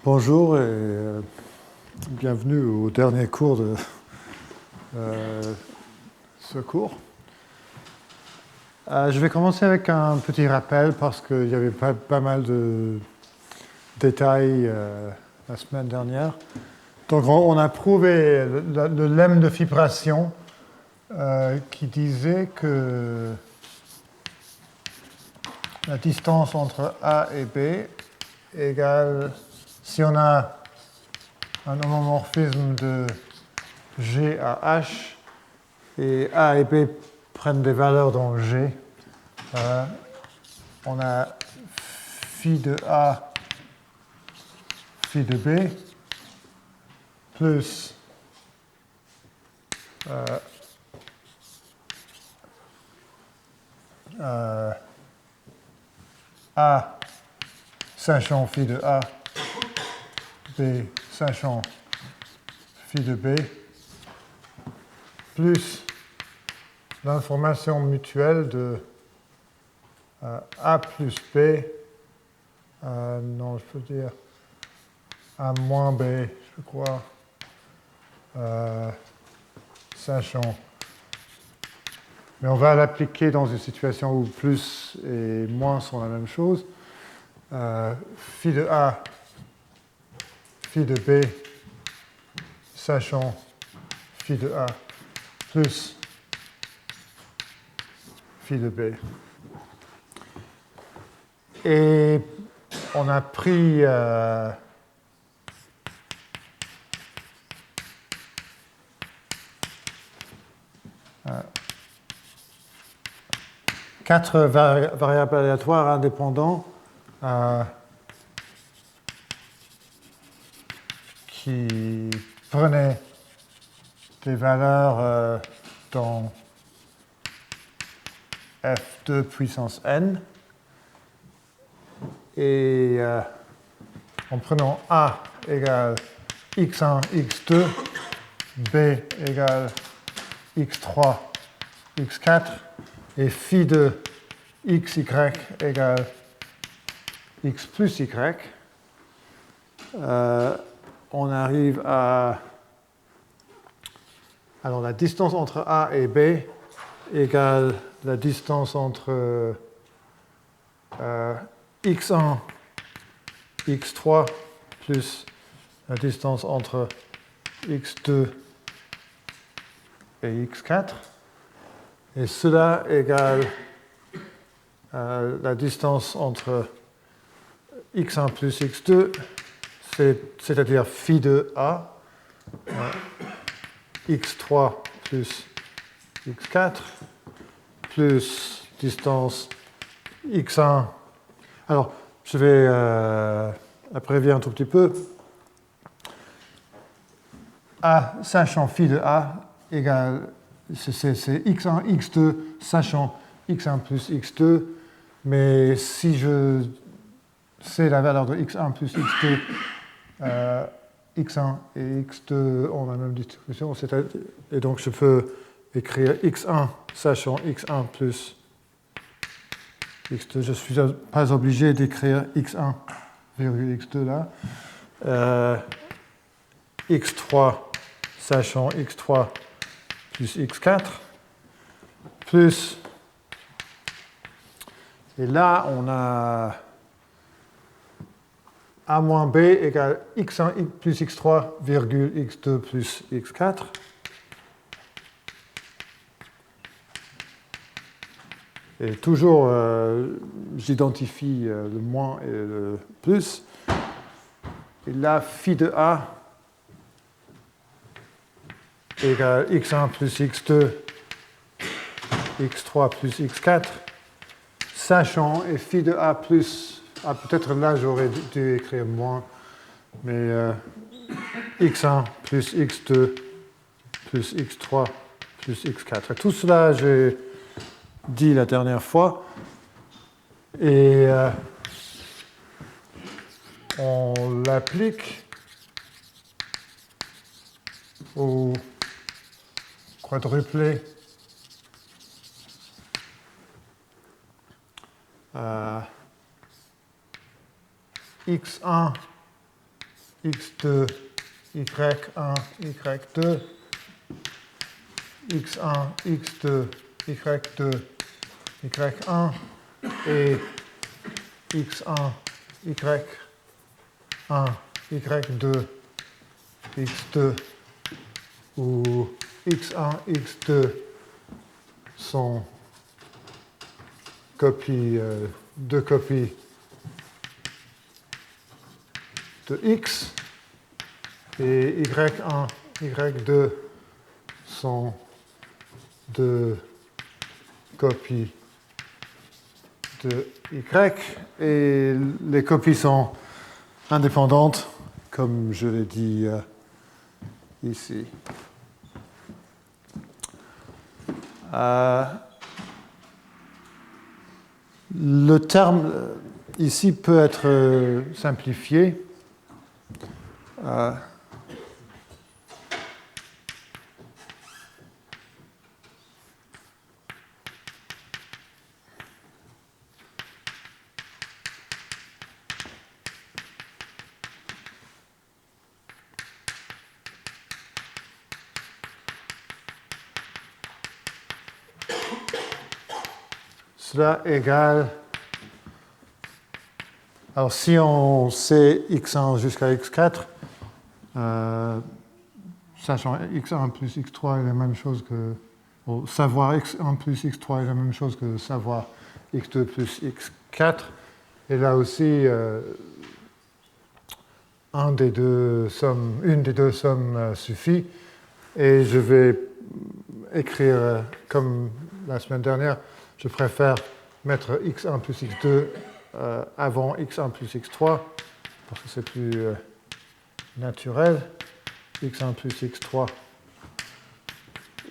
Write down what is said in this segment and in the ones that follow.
Bonjour et bienvenue au dernier cours de ce cours. Je vais commencer avec un petit rappel parce qu'il y avait pas mal de détails la semaine dernière. Donc on a prouvé le lemme de fibration qui disait que la distance entre A et B égale, si on a un homomorphisme de G à H, et A et B prennent des valeurs dans G, on a phi de A, phi de B, plus A sachant phi de A, B sachant phi de B, plus l'information mutuelle de A plus B, non, je peux dire A moins B, je crois, sachant. Mais on va l'appliquer dans une situation où plus et moins sont la même chose. Phi de A, phi de B, sachant phi de A, plus phi de B. Et on a pris quatre variables aléatoires indépendants qui prenaient des valeurs dans f2 puissance n. Et en prenant A égale x1, x2, B égale x3, x4, et phi de xy égale x plus y, on arrive à... Alors la distance entre A et B égale la distance entre x1, x3 plus la distance entre x2 et x4. Et cela égale la distance entre x1 plus x2, c'est-à-dire phi de A, x3 plus x4, plus distance x1. Alors, je vais abrévier un tout petit peu. A sachant phi de A égale, c'est x1, x2 sachant x1 plus x2, mais si je sais la valeur de x1 plus x2, x1 et x2 ont la même distribution, et donc je peux écrire x1 sachant x1 plus x2. Je ne suis pas obligé d'écrire x1 virgule x2 là. X3 sachant x3 plus x4, plus, et là on a A moins B égale x1 plus x3 virgule x2 plus x4. Et toujours, j'identifie le moins et le plus. Et là, phi de A égale x1 plus x2, x3 plus x4, sachant, et phi de A plus, peut-être là j'aurais dû écrire moins, mais x1 plus x2 plus x3 plus x4. Et tout cela, j'ai dit la dernière fois, et on l'applique au quadruplé x1 x2, y1, y2, x1, x2, y2, y1, et x1, y1, y2, x2, où x1, x2 sont deux copies de x, et y1, y2 sont deux copies de y, et les copies sont indépendantes, comme je l'ai dit ici. Le terme ici peut être simplifié. Cela égale. Alors, si on sait x1 jusqu'à x4, sachant x1 plus x3 est la même chose que. Bon, savoir x1 plus x3 est la même chose que savoir x2 plus x4. Et là aussi, une des deux sommes suffit. Et je vais écrire comme la semaine dernière, je préfère mettre x1 plus x2 avant x1 plus x3, parce que c'est plus naturel. x1 plus x3,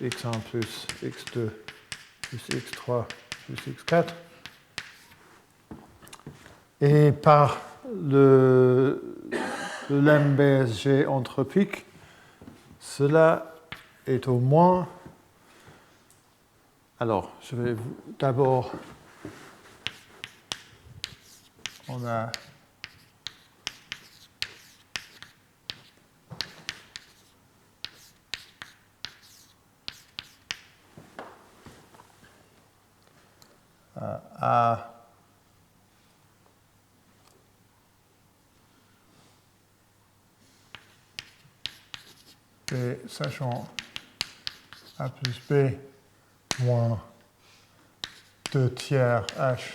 x1 plus x2 plus x3 plus x4. Et par le lemme BSG anthropique, cela est au moins. Alors, je vais d'abord. On a A B, sachant A plus B moins 2 tiers H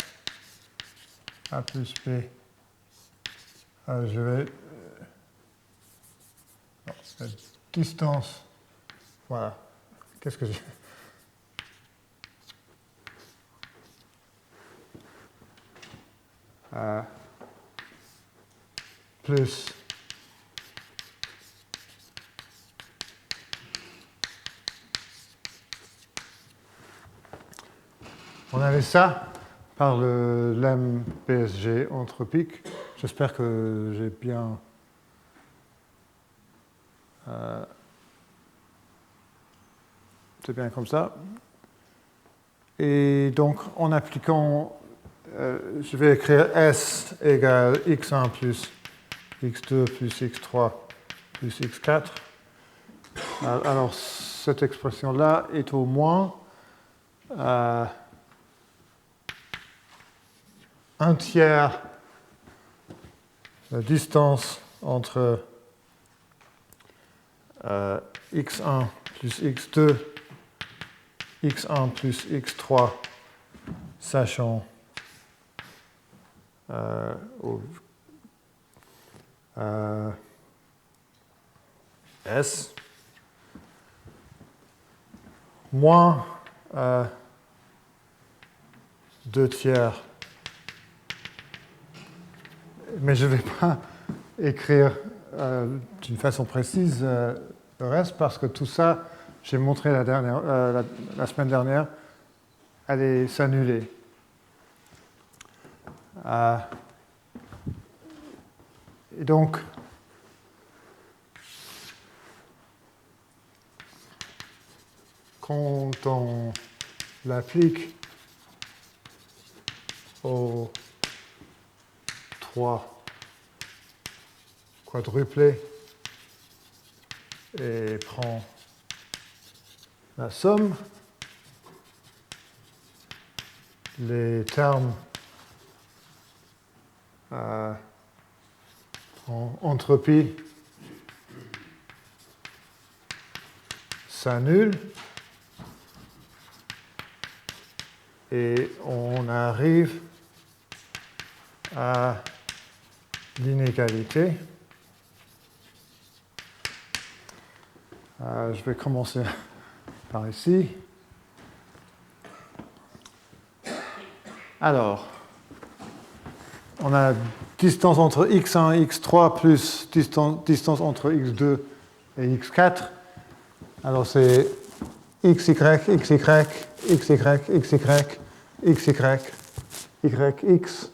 A plus B. Je vais. Non, la distance. Voilà. Qu'est-ce que j'ai? Plus on avait ça par le lemme PSG anthropique. J'espère que j'ai bien c'est bien comme ça. Et donc en appliquant je vais écrire S égale x1 plus x2 plus x3 plus x4. Alors, cette expression-là est au moins un tiers la distance entre x1 plus x2, x1 plus x3, sachant S, moins 2 tiers. Mais je ne vais pas écrire d'une façon précise le reste parce que tout ça, j'ai montré la semaine dernière, allait s'annuler. Et donc, quand on l'applique aux 3 quadruplé et prend la somme. Les termes en entropie s'annulent et on arrive à l'inégalité. Je vais commencer par ici. Alors, on a distance entre x1 et x3 plus distance entre x2 et x4. Alors c'est xy, xy, xy, xy, xy, yx.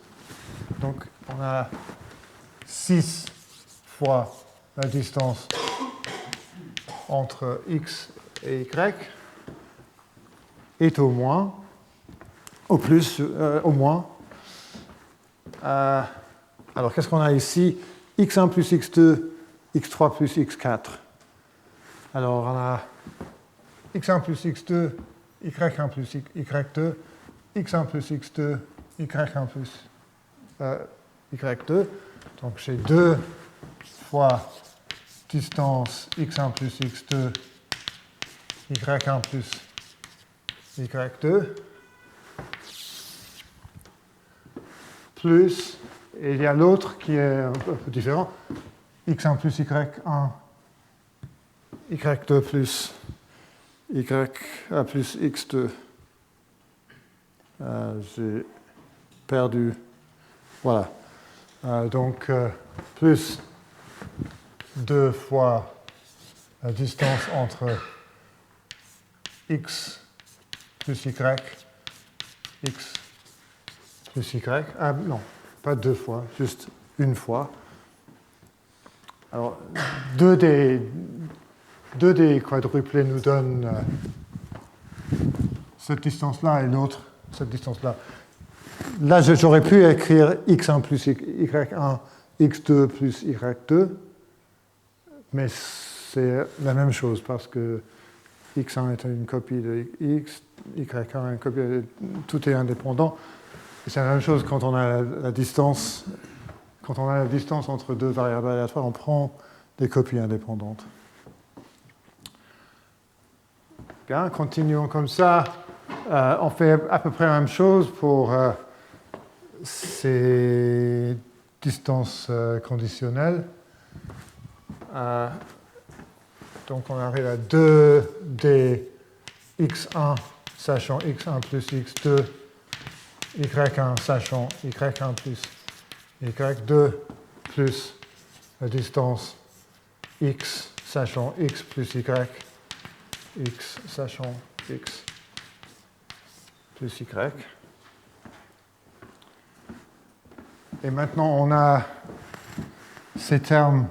Donc on a 6 fois la distance entre x et y est au moins, au plus, au moins. Alors qu'est-ce qu'on a ici? x1 plus x2, x3 plus x4. Alors on a x1 plus x2, y1 plus y2, x1 plus x2, y1 plus y2. Donc j'ai 2 fois distance x1 plus x2, y1 plus y2, plus, et il y a l'autre qui est un peu différent, x1 plus y1, y2 plus y1 plus x2. J'ai perdu, voilà. Donc, plus 2 fois la distance entre x plus y, x plus y. Ah non, pas 2 fois, juste une fois. Alors, deux des quadruplés nous donnent cette distance-là et l'autre, cette distance-là. Là, j'aurais pu écrire x1 plus y1, x2 plus y2, mais c'est la même chose parce que x1 est une copie de x, y1 est une copie de... Tout est indépendant. Et c'est la même chose quand on a la distance. Quand on a la distance entre deux variables aléatoires, on prend des copies indépendantes. Bien, continuons comme ça. On fait à peu près la même chose pour ces distances conditionnelles. Donc on arrive à 2d x1 sachant x1 plus x2, y1 sachant y1 plus y2, plus la distance x sachant x plus y, x sachant x plus y. Et maintenant, on a ces termes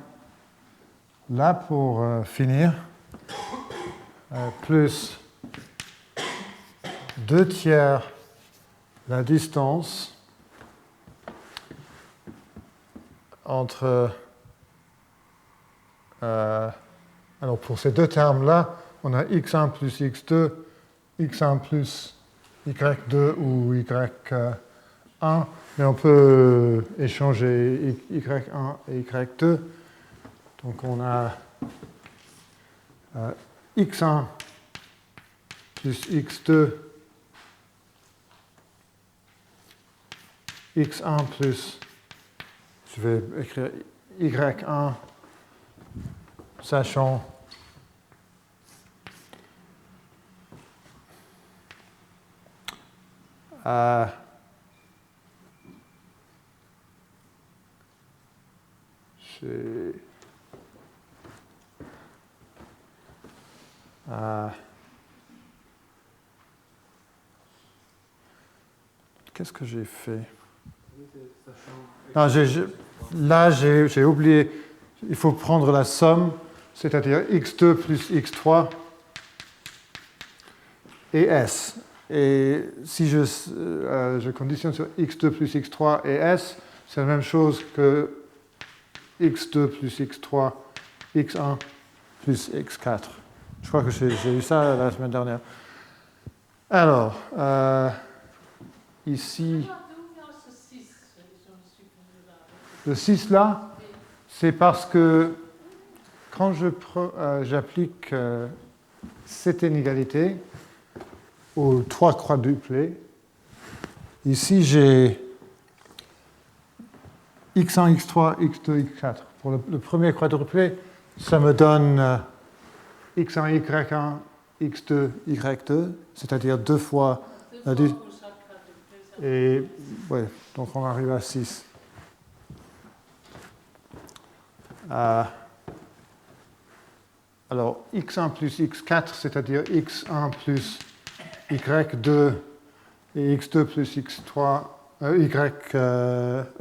là pour finir, plus 2 tiers la distance entre... alors pour ces deux termes-là, on a x1 plus x2, x1 plus y2 ou y1, mais on peut échanger y1 et y2. Donc on a x1 plus x2, x1 plus, je vais écrire y1, sachant qu'est-ce que j'ai fait? Non, là, j'ai oublié. Il faut prendre la somme, c'est-à-dire x2 plus x3 et s. Et si je conditionne sur x2 plus x3 et s, c'est la même chose que x2 plus x3, x1 plus x4. Je crois que j'ai eu ça la semaine dernière. Alors, ici, le 6 là, c'est parce que quand j'applique cette inégalité aux trois quadruplés, ici j'ai x1, x3, x2, x4. Pour le premier quadruplé, ça me donne x1, y1, x2, y2, c'est-à-dire deux fois la et ouais, donc on arrive à 6. Alors, x1 plus x4, c'est-à-dire x1 plus y2 et x2 plus x3,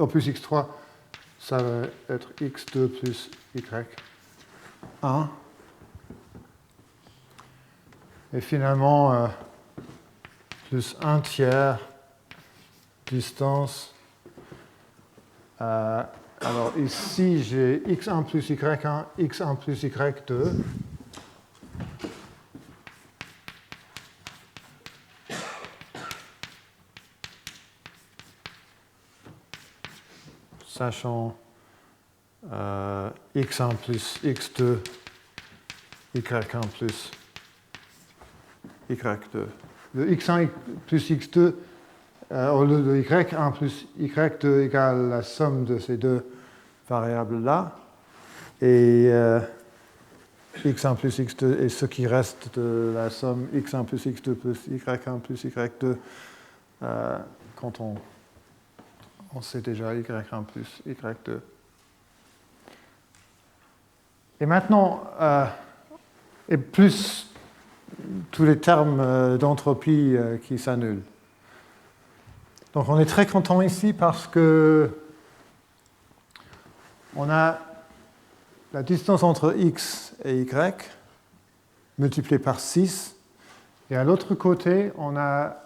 plus x3, ça va être x2 plus y1. Et finalement, plus 1 tiers distance. Alors ici, j'ai x1 plus y1, x1 plus y2. Sachant x1 plus x2, y1 plus y2. Le x1 plus x2, le y1 plus y2 égale la somme de ces deux variables-là. Et x1 plus x2 est ce qui reste de la somme x1 plus x2 plus y1 plus y2 quand on sait déjà y1 plus y2. Et maintenant, et plus tous les termes d'entropie qui s'annulent. Donc on est très content ici parce que on a la distance entre x et y multipliée par 6. Et à l'autre côté, on a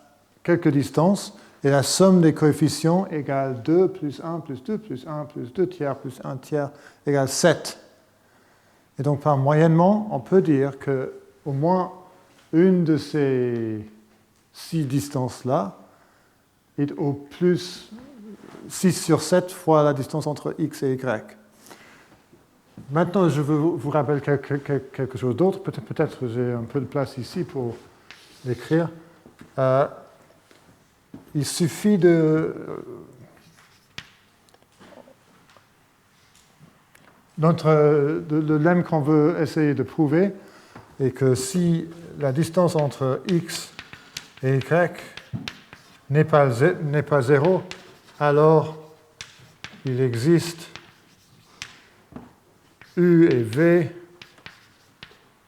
quelques distances. Et la somme des coefficients égale 2 plus 1 plus 2 plus 1 plus 2 tiers plus 1 tiers égale 7. Et donc, par moyennement, on peut dire qu'au moins une de ces 6 distances-là est au plus 6 sur 7 fois la distance entre x et y. Maintenant, je veux vous rappeler quelque chose d'autre. Peut-être que j'ai un peu de place ici pour l'écrire. Il suffit de... le lemme qu'on veut essayer de prouver est que si la distance entre x et y n'est pas 0, alors il existe u et v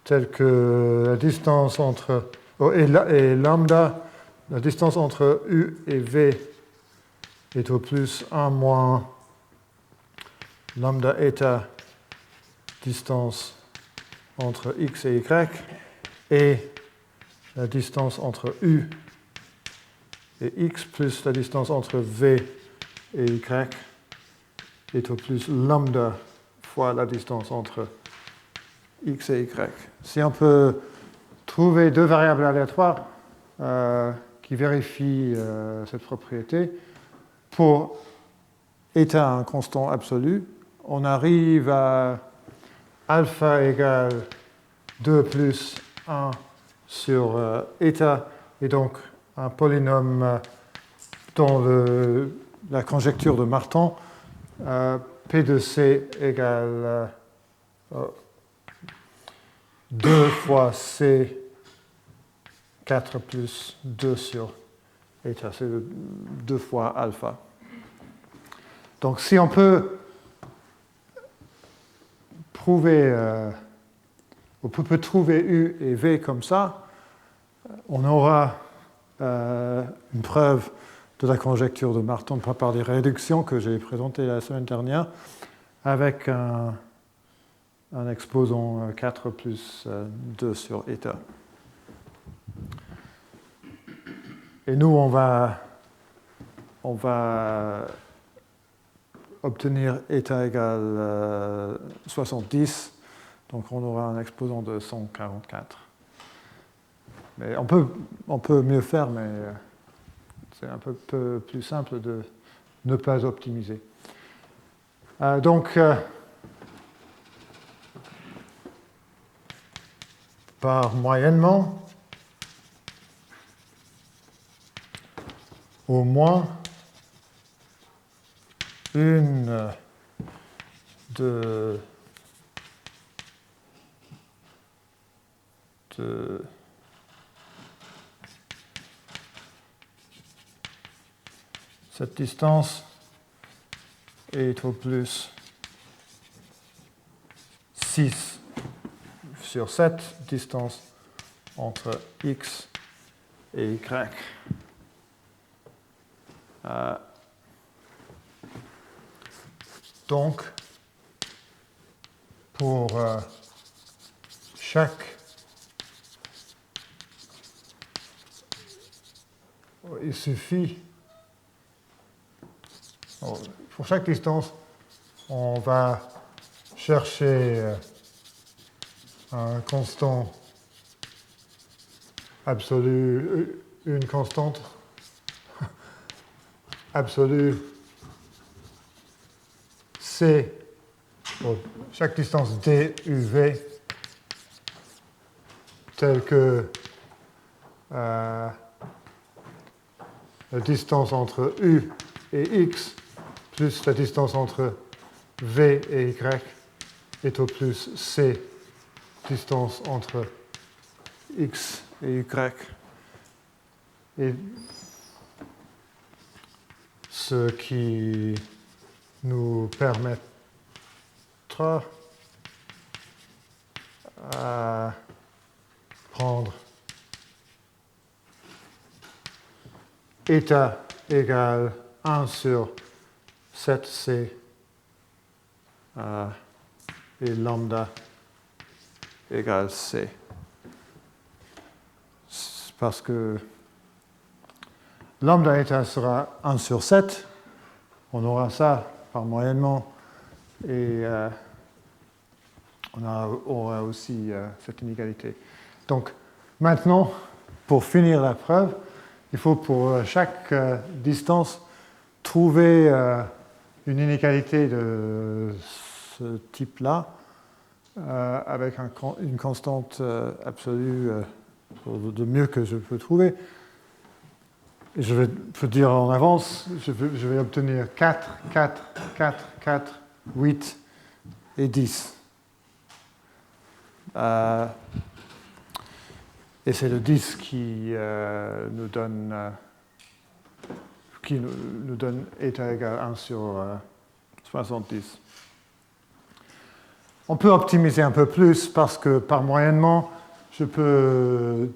telle que la distance entre... et lambda, la distance entre u et v est au plus 1 moins lambda eta distance entre x et y, et la distance entre u et x plus la distance entre v et y est au plus lambda fois la distance entre x et y. Si on peut trouver deux variables aléatoires qui vérifient cette propriété, pour état un constant absolu, on arrive à alpha égale 2 plus 1 sur état, et donc un polynôme dans la conjecture de Martin, P de C égale 2 fois C 4 plus 2 sur état, c'est 2 fois alpha. Donc si on peut prouver, on peut trouver U et V comme ça, on aura une preuve de la conjecture de Martin par des réductions que j'ai présentées la semaine dernière avec un exposant 4 plus 2 sur état. Et nous, on va obtenir état égale 70, donc on aura un exposant de 144. Mais on peut mieux faire, mais c'est un peu plus simple de ne pas optimiser. Donc, par moyennement, au moins une de cette distance est au plus 6 sur 7 distance entre x et y. Donc, pour chaque il suffit pour chaque distance, on va chercher un constant absolu, une constante absolue C pour chaque distance DUV telle que la distance entre U et X plus la distance entre V et Y est au plus C distance entre X et Y. Et ce qui nous permettra à prendre état égale 1 sur 7c et lambda égale c. Parce que lambda état sera 1 sur 7, on aura ça par moyennement, et on aura aussi cette inégalité. Donc maintenant, pour finir la preuve, il faut pour chaque distance trouver une inégalité de ce type-là avec une constante absolue de mieux que je peux trouver. Et je vais te dire en avance, je vais obtenir 4, 4, 4, 4, 8 et 10. Et c'est le 10 qui nous donne état égal 1 sur 70. On peut optimiser un peu plus parce que par moyennement, je peux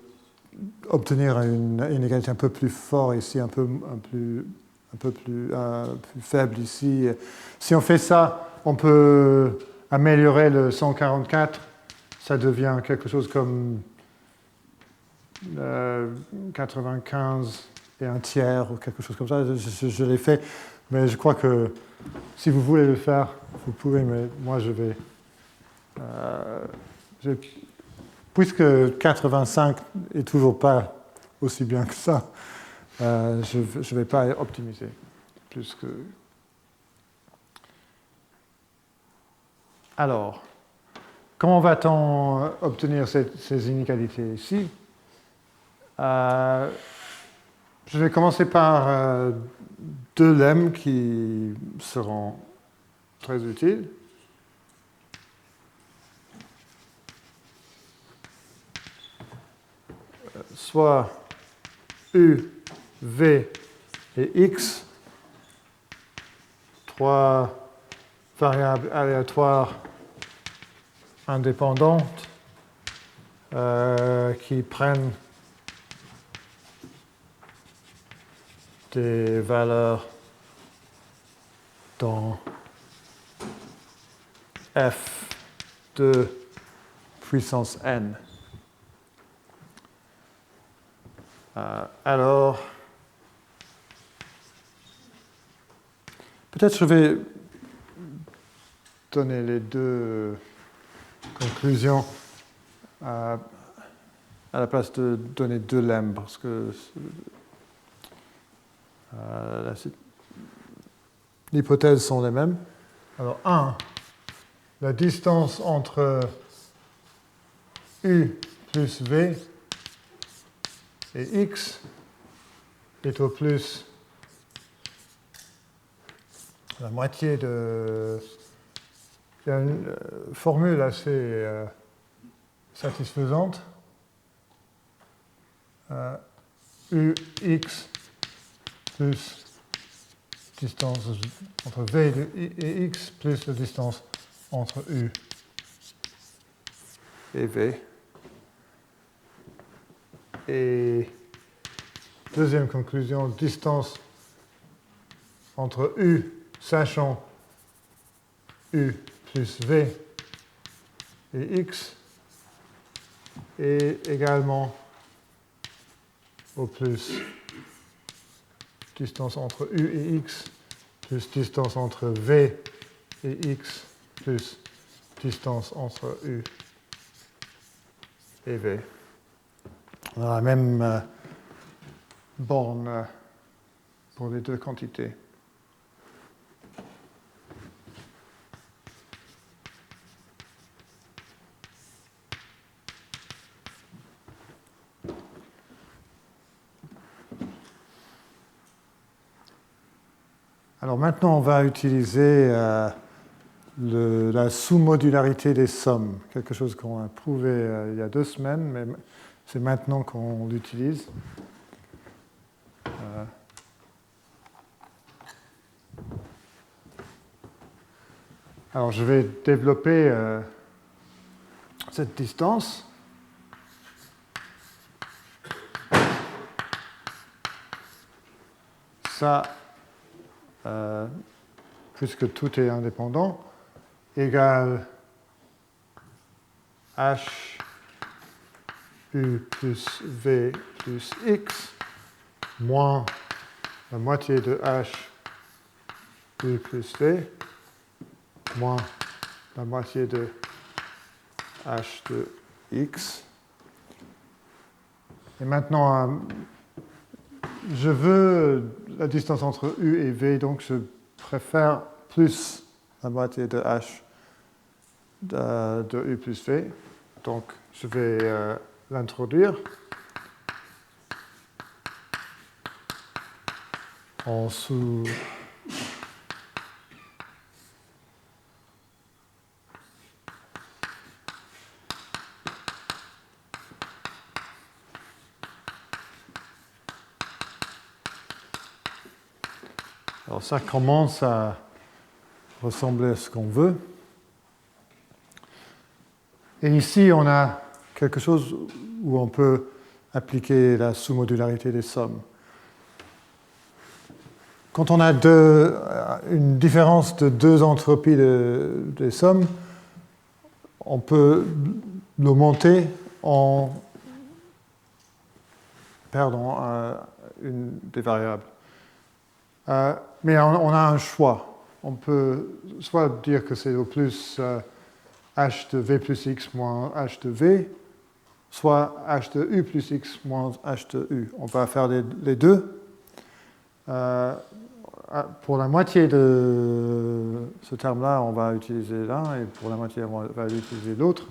obtenir une inégalité un peu plus forte ici, un peu plus faible ici. Si on fait ça, on peut améliorer le 144. Ça devient quelque chose comme 95 et un tiers ou quelque chose comme ça. Je l'ai fait, mais je crois que si vous voulez le faire, vous pouvez, mais moi je vais... puisque 85 n'est toujours pas aussi bien que ça, je ne vais pas optimiser plus que... Alors, comment va-t-on obtenir ces inégalités ici? Je vais commencer par deux lemmes qui seront très utiles. Soit U, V et X, trois variables aléatoires indépendantes qui prennent des valeurs dans f de puissance n. Alors, peut-être je vais donner les deux conclusions à la place de donner deux lemmes, parce que les hypothèses sont les mêmes. Alors, 1, la distance entre U plus V et X est au plus la moitié de... Il y a une formule assez satisfaisante. Ux plus distance entre V et X plus la distance entre U et V. Et deuxième conclusion, distance entre U, sachant U plus V et X, est également au plus distance entre U et X plus distance entre V et X plus distance entre U et V. On a la même borne pour les deux quantités. Alors maintenant, on va utiliser la sous-modularité des sommes, quelque chose qu'on a prouvé il y a 2 semaines, mais c'est maintenant qu'on l'utilise. Alors je vais développer cette distance. Ça, puisque tout est indépendant, égale H U plus V plus X moins la moitié de H U plus V moins la moitié de H de X. Et maintenant, je veux la distance entre U et V, donc je préfère plus la moitié de H de U plus V. Donc je vais l'introduire en sous... Alors ça commence à ressembler à ce qu'on veut. Et ici, on a quelque chose où on peut appliquer la sous-modularité des sommes. Quand on a une différence de 2 entropies des sommes, on peut l'augmenter en perdant une des variables. Mais on a un choix. On peut soit dire que c'est au plus h de v plus x moins h de v, soit h de u plus x moins h de u. On va faire les deux. Pour la moitié de ce terme-là, on va utiliser l'un, et pour la moitié, on va utiliser l'autre.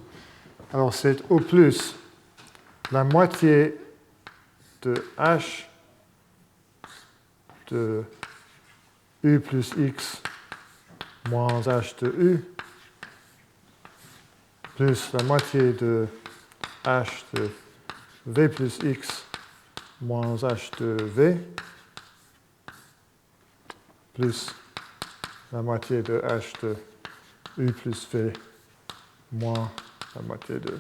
Alors c'est au plus la moitié de h de u plus x moins h de u plus la moitié de h de v plus x moins h de v plus la moitié de h de u plus v moins la moitié de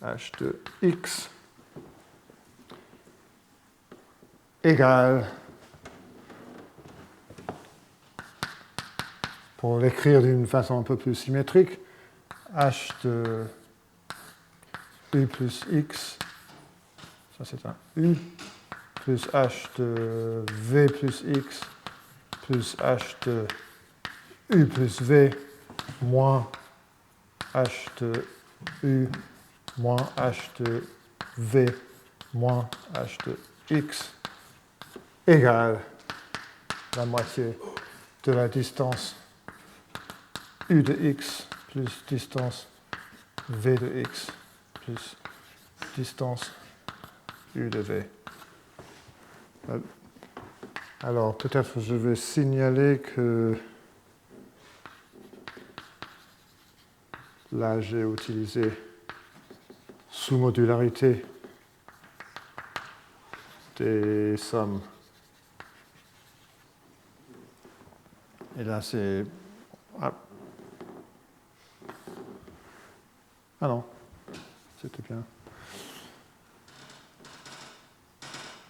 h de x égale, pour l'écrire d'une façon un peu plus symétrique, h de u plus x, ça c'est un u, plus h de v plus x, plus h de u plus v, moins h de u moins h de v moins h de x égale la moitié de la distance u de x plus distance v de x plus distance u de v. Alors, peut-être je vais signaler que là, j'ai utilisé sous-modularité des sommes. Et là, c'est... Ah non, c'était bien.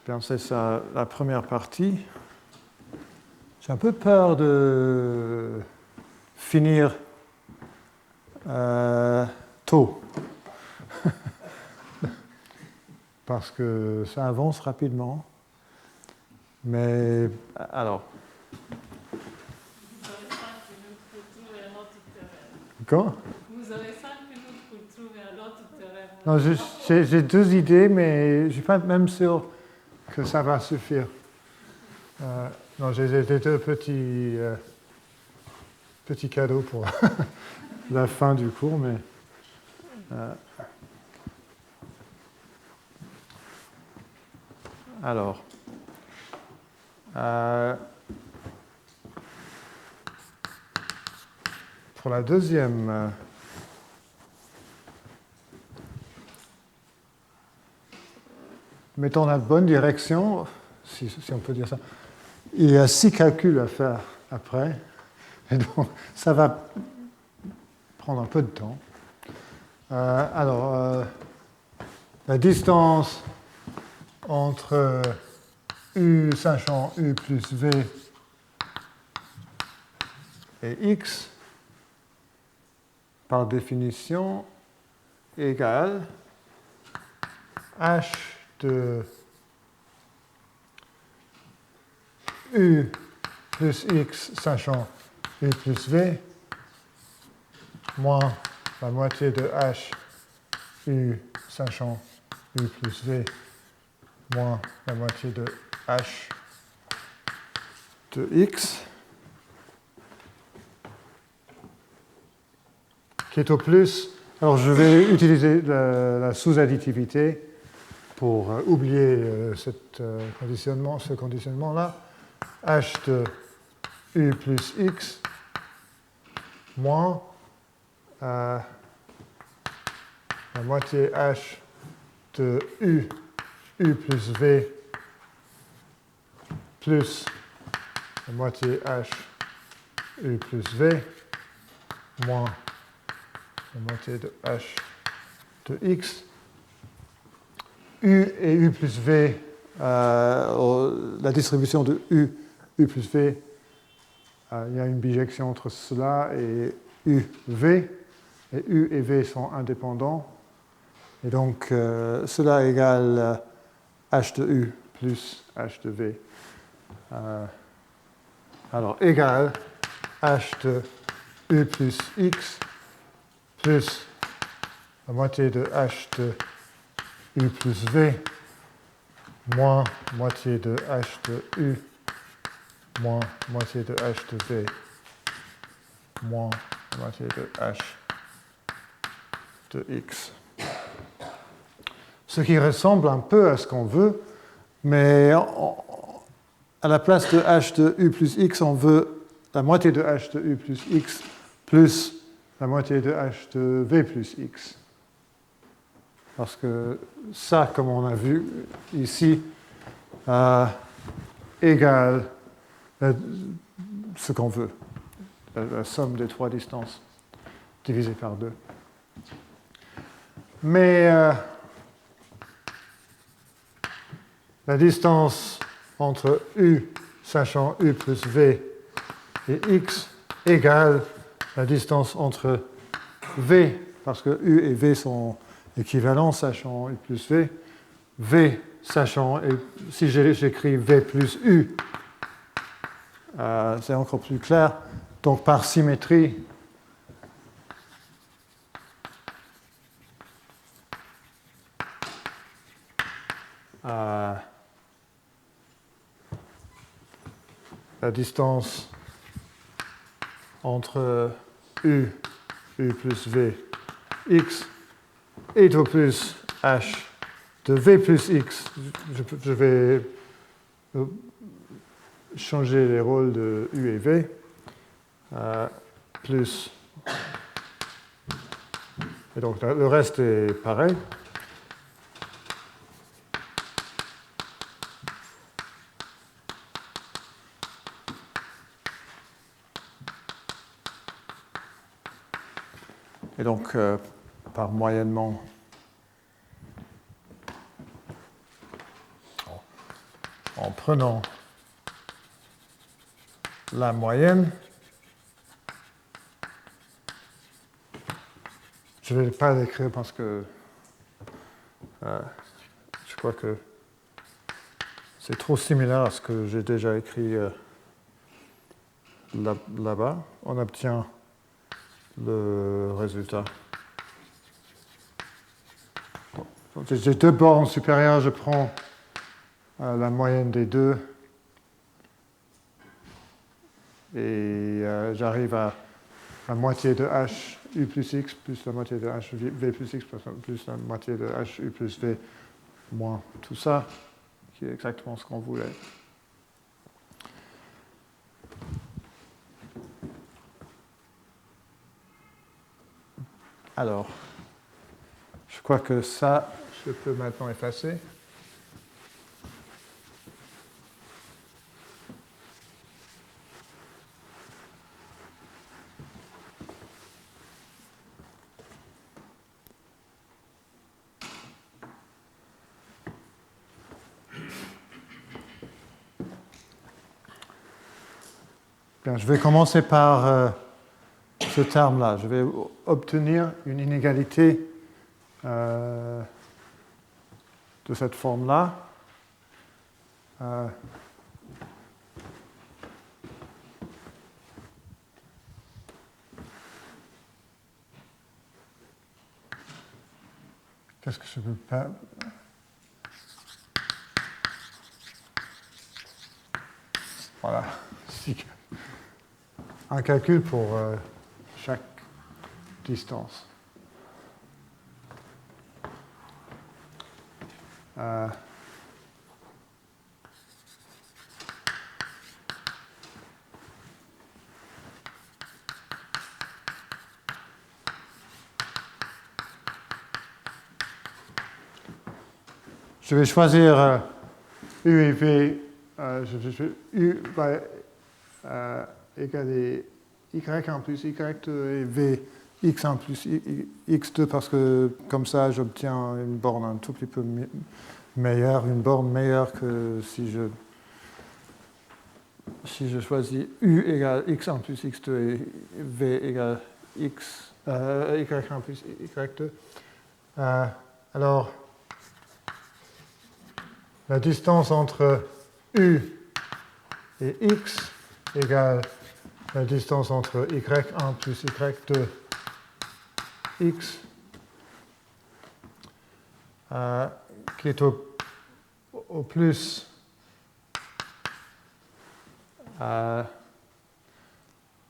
Bien, c'est ça, la première partie. J'ai un peu peur de finir tôt. Parce que ça avance rapidement. Mais, alors... Quand? Vous avez 5 minutes pour trouver un autre théorème. Non, j'ai deux idées, mais je ne suis pas même sûr que ça va suffire. Non, j'ai des deux petits cadeaux pour la fin du cours, mais... alors... pour la deuxième... mettons la bonne direction, si on peut dire ça. Il y a 6 calculs à faire après, et donc ça va prendre un peu de temps. La distance entre u sachant u plus v et x, par définition, égale h de u plus x sachant u plus v moins la moitié de h u sachant u plus v moins la moitié de h de x qui est au plus. Alors je vais utiliser la sous-additivité pour oublier ce conditionnement-là, h de u plus x moins la moitié h de u plus v plus la moitié h u plus v moins la moitié de h de x. U et U plus V, la distribution de U plus V, il y a une bijection entre cela et U, V, et U et V sont indépendants, et donc cela égale H de U plus H de V. Alors, égale H de U plus X plus la moitié de H de U plus V moins moitié de H de U moins moitié de H de V moins moitié de H de X. Ce qui ressemble un peu à ce qu'on veut, mais à la place de H de U plus X, on veut la moitié de H de U plus X plus la moitié de H de V plus X. Parce que ça, comme on a vu ici, égale ce qu'on veut, la somme des 3 distances divisée par 2. Mais la distance entre U sachant U plus V et X égale la distance entre V, parce que U et V sont équivalent, sachant U plus V, V sachant, et si j'écris V plus U, c'est encore plus clair. Donc par symétrie, la distance entre U plus V, X, est au plus H de V plus X. Je vais changer les rôles de U et V, plus. Et donc le reste est pareil. Et donc, par moyennement, en prenant la moyenne, je ne vais pas l'écrire parce que je crois que c'est trop similaire à ce que j'ai déjà écrit là-bas. On obtient le résultat. J'ai deux bornes supérieures, je prends la moyenne des deux et j'arrive à la moitié de H U plus X plus la moitié de H V plus X plus la moitié de H U plus V moins tout ça, qui est exactement ce qu'on voulait. Alors, je crois que ça, je peux maintenant effacer. Bien, je vais commencer par ce terme-là. Je vais obtenir une inégalité de cette forme-là. Qu'est-ce que je peux faire? Voilà. Un calcul pour chaque distance. Je vais choisir U et V. U va égaler Y1 plus Y2 et V X1 plus X2 parce que comme ça j'obtiens une borne un tout petit peu meilleure, une borne meilleure que si je choisis U égale X1 plus X2 et V égale Y1 plus Y2. Alors, la distance entre U et X égale la distance entre Y1 plus Y2 X, qui est au plus alors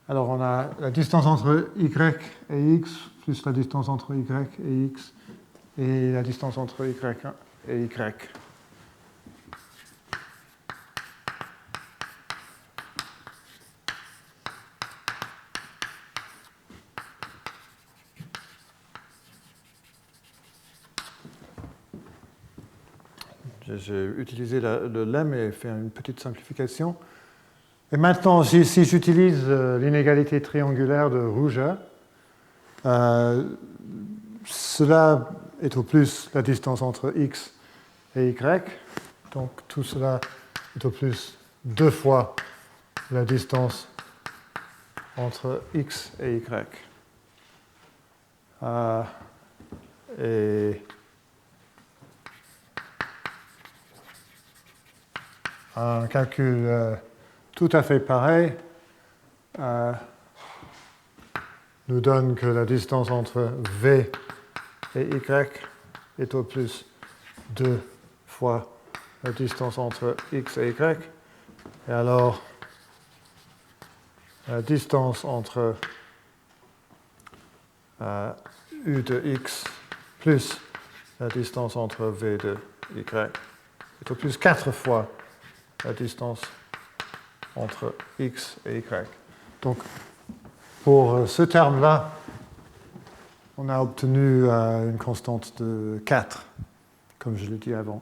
on a la distance entre Y et X plus la distance entre Y et X et la distance entre Y1 et Y. J'ai utilisé le lemme et fait une petite simplification. Et maintenant, si j'utilise l'inégalité triangulaire de Ruger, cela est au plus la distance entre x et y. Donc tout cela est au plus 2 fois la distance entre x et y. Et un calcul tout à fait pareil nous donne que la distance entre v et y est au plus 2 fois la distance entre x et y. Et alors, la distance entre U de x plus la distance entre V de y est au plus 4 fois la distance entre x et y. Donc, pour ce terme-là, on a obtenu une constante de 4, comme je l'ai dit avant.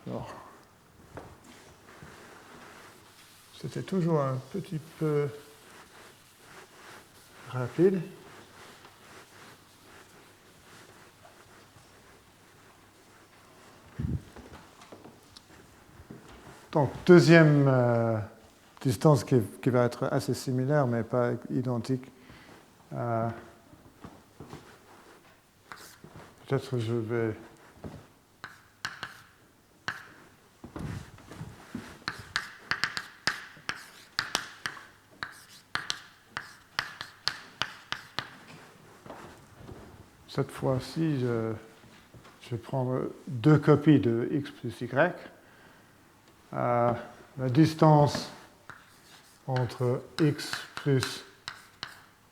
Alors, c'était toujours un petit peu rapide. Donc, deuxième distance qui va être assez similaire, mais pas identique. Peut-être je vais... Cette fois-ci, je vais prendre deux copies de x plus y. La distance entre x plus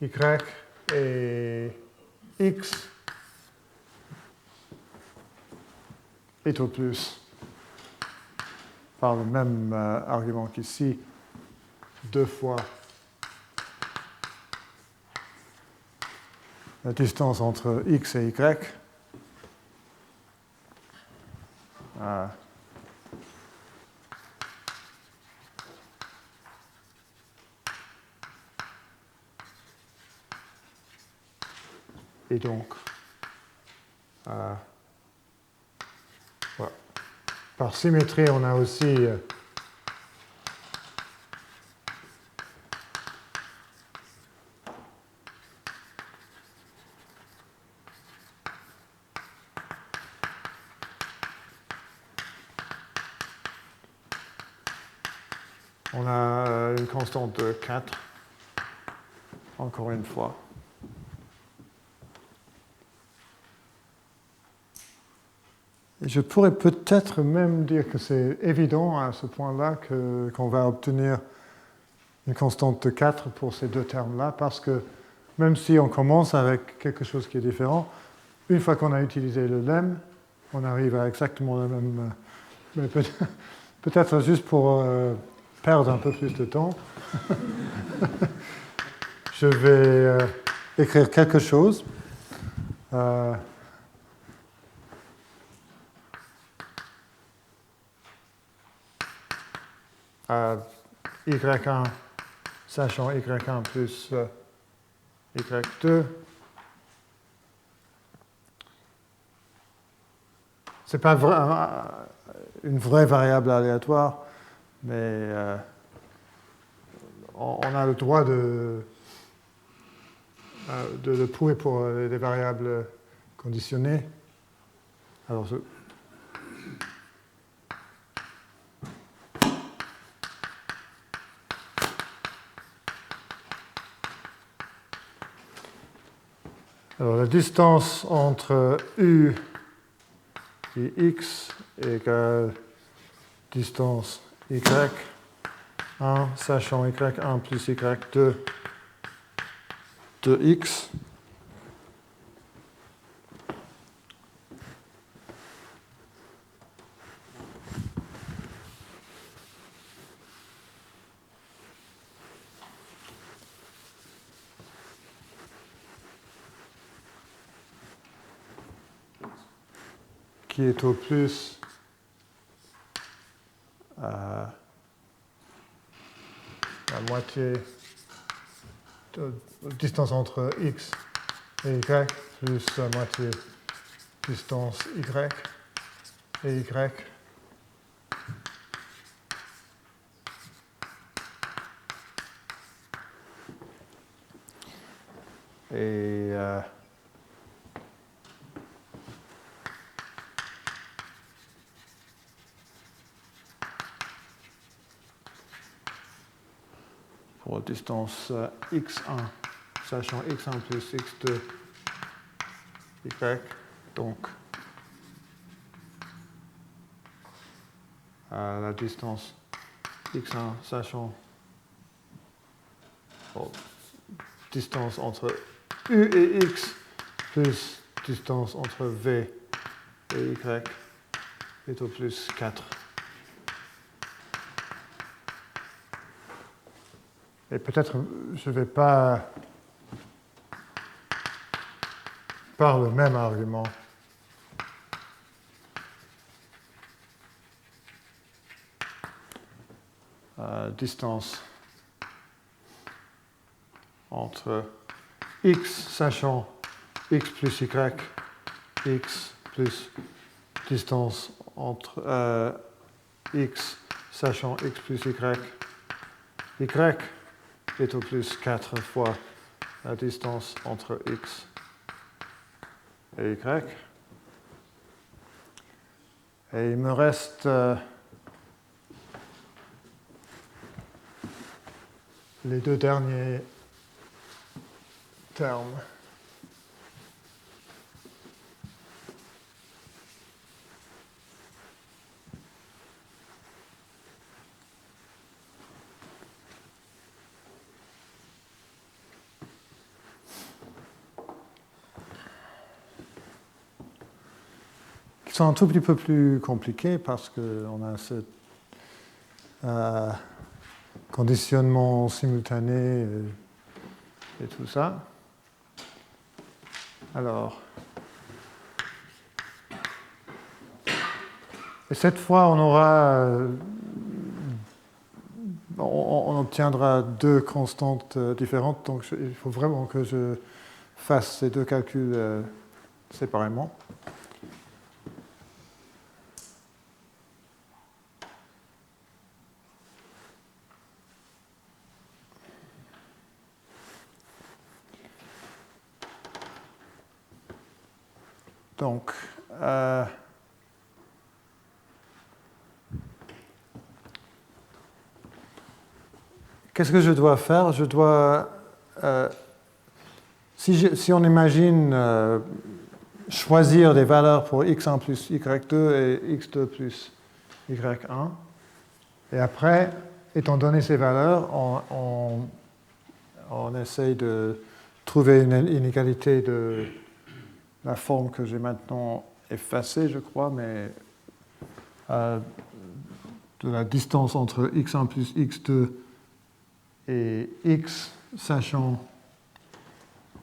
y et x est au plus, par le même argument qu'ici, 2 fois la distance entre x et y. Et donc, voilà. Par symétrie, on a aussi on a une constante de 4, encore une fois. Et je pourrais peut-être même dire que c'est évident à ce point-là qu'on va obtenir une constante de 4 pour ces deux termes-là, parce que même si on commence avec quelque chose qui est différent, une fois qu'on a utilisé le lemme, on arrive à exactement le même... Mais peut-être juste pour perdre un peu plus de temps, je vais écrire quelque chose. Y1 sachant Y1 plus Y2. Ce n'est pas une vraie variable aléatoire, mais on a le droit de le prouver pour les variables conditionnées. Alors, la distance entre U et X égale distance Y1 sachant Y1 plus Y2 de X. Qui est au plus la moitié de distance entre x et y plus la moitié distance y et y. Et pour distance x1, sachant x1 plus x2, y, donc la distance x1 sachant distance entre u et x plus distance entre v et y est au plus 4. Et peut-être je ne vais pas, par le même argument, distance entre x sachant x plus y, x plus distance entre x sachant x plus y, y est au plus 4 fois la distance entre x et y. Et il me reste les deux derniers termes. Qui sont un tout petit peu plus compliqués parce qu'on a ce conditionnement simultané et tout ça. Alors, et cette fois, on obtiendra deux constantes différentes, donc il faut vraiment que je fasse ces deux calculs séparément. Donc, qu'est-ce que je dois faire? Je dois, si on imagine choisir des valeurs pour x1 plus y2 et x2 plus y1, et après, étant donné ces valeurs, on essaye de trouver une inégalité de la forme que j'ai maintenant effacée, je crois, mais de la distance entre x1 plus x2 et x, sachant...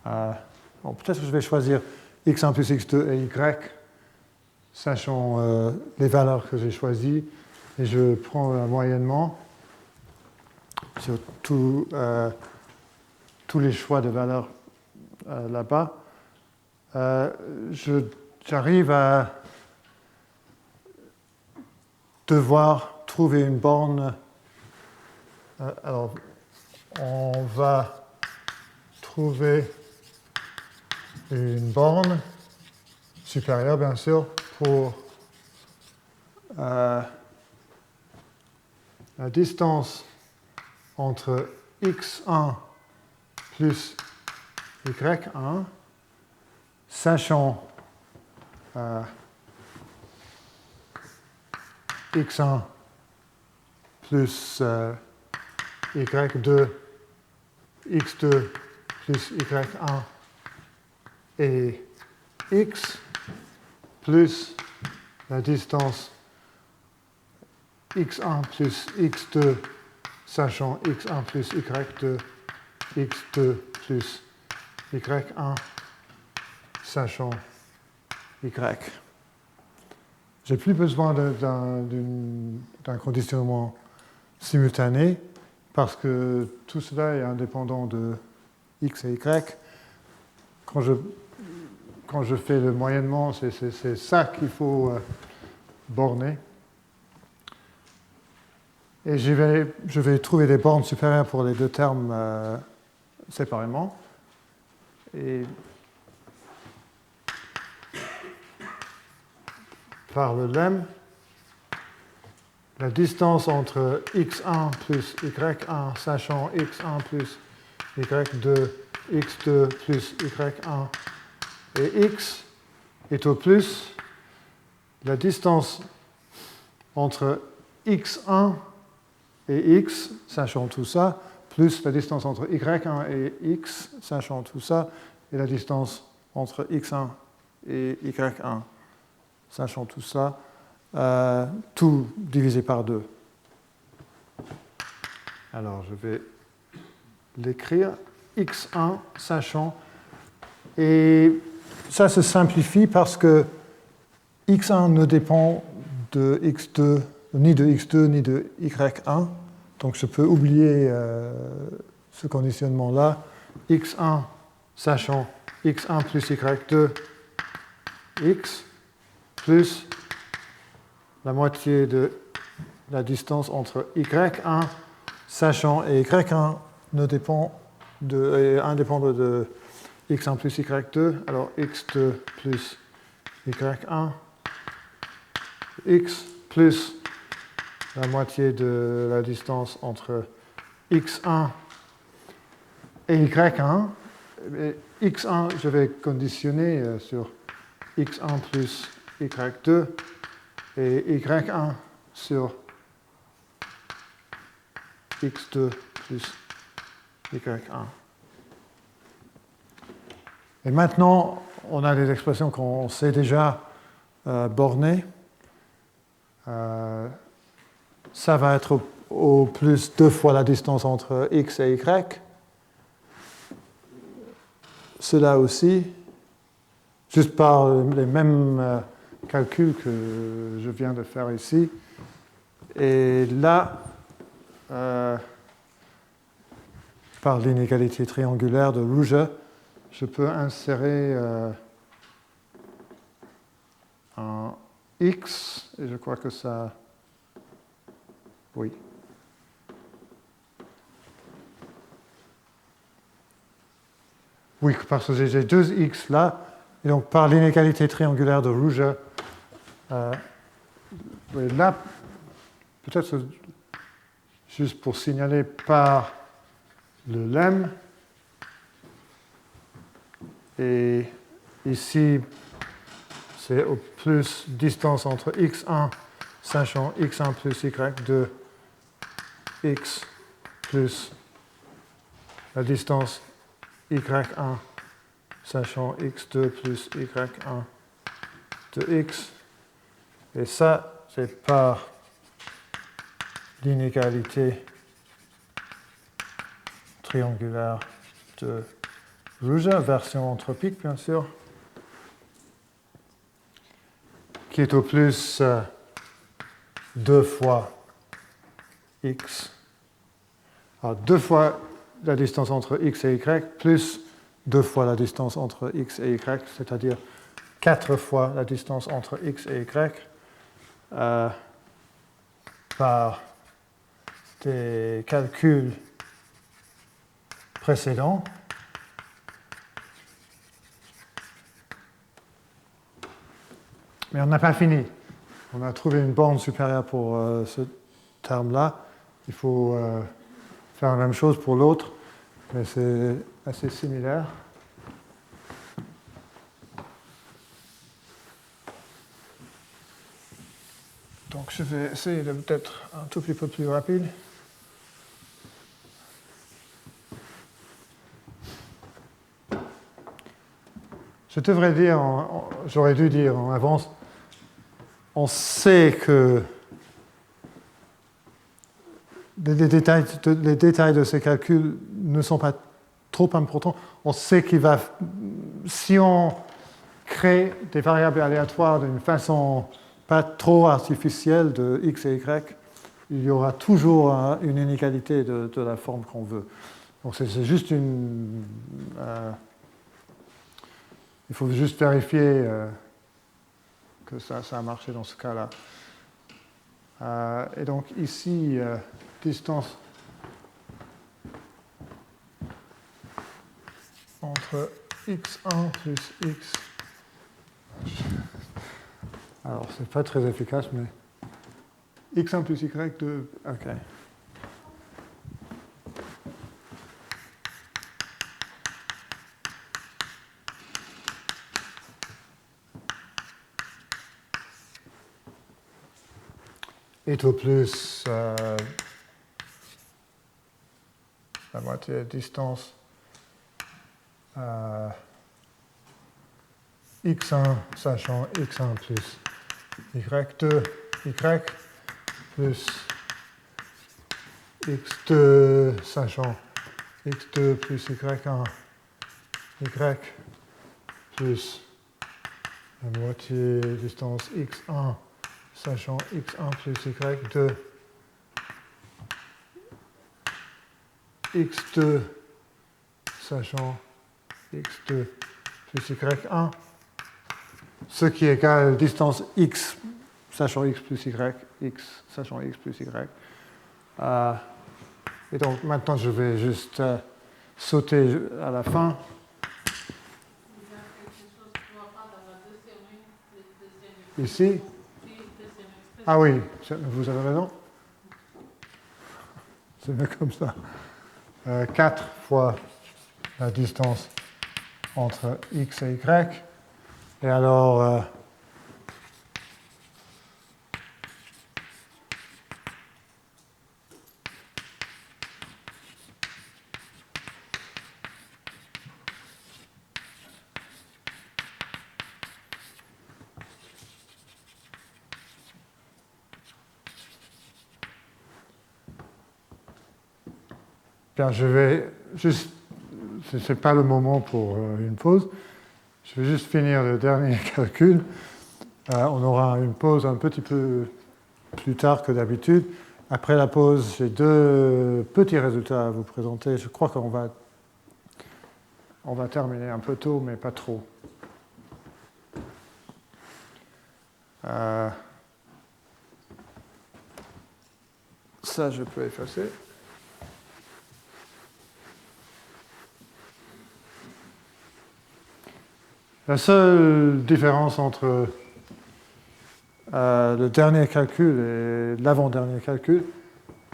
peut-être que je vais choisir x1 plus x2 et y, sachant les valeurs que j'ai choisies, et je prends un moyennement sur tous les choix de valeurs là-bas. J'arrive à devoir trouver une borne. Alors, on va trouver une borne supérieure, bien sûr, pour la distance entre x1 plus y1, sachant x1 plus y2, x2 plus y1 et x plus la distance x1 plus x2, sachant x1 plus y2, x2 plus y1, sachant y. J'ai plus besoin d'un conditionnement simultané parce que tout cela est indépendant de x et y. Quand je fais le moyennement, c'est ça qu'il faut borner. Et je vais trouver des bornes supérieures pour les deux termes séparément. Et par le lemme, la distance entre x1 plus y1, sachant x1 plus y2, x2 plus y1 et x est au plus la distance entre x1 et x, sachant tout ça, plus la distance entre y1 et x, sachant tout ça, et la distance entre x1 et y1, sachant tout ça, tout divisé par 2. Alors, je vais l'écrire, x1, sachant, et ça se simplifie parce que x1 ne dépend de x2, ni de x2, ni de y1, donc je peux oublier ce conditionnement-là. x1, sachant x1 plus y2, x, plus la moitié de la distance entre y1, sachant et y1 ne dépend est indépendant de x1 plus y2, alors x2 plus y1, x plus la moitié de la distance entre x1 et y1. Et x1, je vais conditionner sur x1 plus y2 et y1 sur x2 plus y1. Et maintenant, on a des expressions qu'on sait déjà bornées. Ça va être au plus 2 fois la distance entre x et y. Cela aussi, juste par les mêmes calculs que je viens de faire ici. Et là, par l'inégalité triangulaire de Ruge, je peux insérer un x, et je crois que ça... Oui. Oui, parce que j'ai 2x là, et donc par l'inégalité triangulaire de Ruge, là, peut-être juste pour signaler par le lemme, et ici, c'est au plus distance entre x1, sachant x1 plus y2, x plus la distance y1, sachant x2 plus y1 de x. Et ça, c'est par l'inégalité triangulaire de Ruge, version entropique, bien sûr, qui est au plus 2 fois x. Alors, 2 fois la distance entre x et y, plus 2 fois la distance entre x et y, c'est-à-dire 4 fois la distance entre x et y, par des calculs précédents. Mais on n'a pas fini. On a trouvé une borne supérieure pour ce terme-là. Il faut faire la même chose pour l'autre, mais c'est assez similaire. Donc je vais essayer d'être un tout petit peu plus rapide. Je devrais dire, j'aurais dû dire en avance, on sait que les détails de ces calculs ne sont pas trop importants. On sait qu'il va, si on crée des variables aléatoires d'une façon pas trop artificielle de x et y, il y aura toujours une inégalité de la forme qu'on veut. Donc c'est juste une... il faut juste vérifier que ça a marché dans ce cas-là. Et donc ici, distance entre x1 plus x. Alors, c'est pas très efficace, mais x1 plus y2. OK. est au plus la moitié de distance x1 sachant x1 plus y2 y plus x2 sachant x2 plus y1 y plus la moitié distance x1 sachant x1 plus y2 x2 sachant x2 plus y1, ce qui égale distance x sachant x plus y, x sachant x plus y. Et donc maintenant je vais juste sauter à la fin. Ici. Ah oui, vous avez raison. C'est mieux comme ça. 4 fois la distance entre x et y. Et alors, bien, je vais juste, ce n'est pas le moment pour une pause, je vais juste finir le dernier calcul. On aura une pause un petit peu plus tard que d'habitude. Après la pause, j'ai deux petits résultats à vous présenter. Je crois qu'on va terminer un peu tôt, mais pas trop. Ça, je peux effacer. La seule différence entre le dernier calcul et l'avant-dernier calcul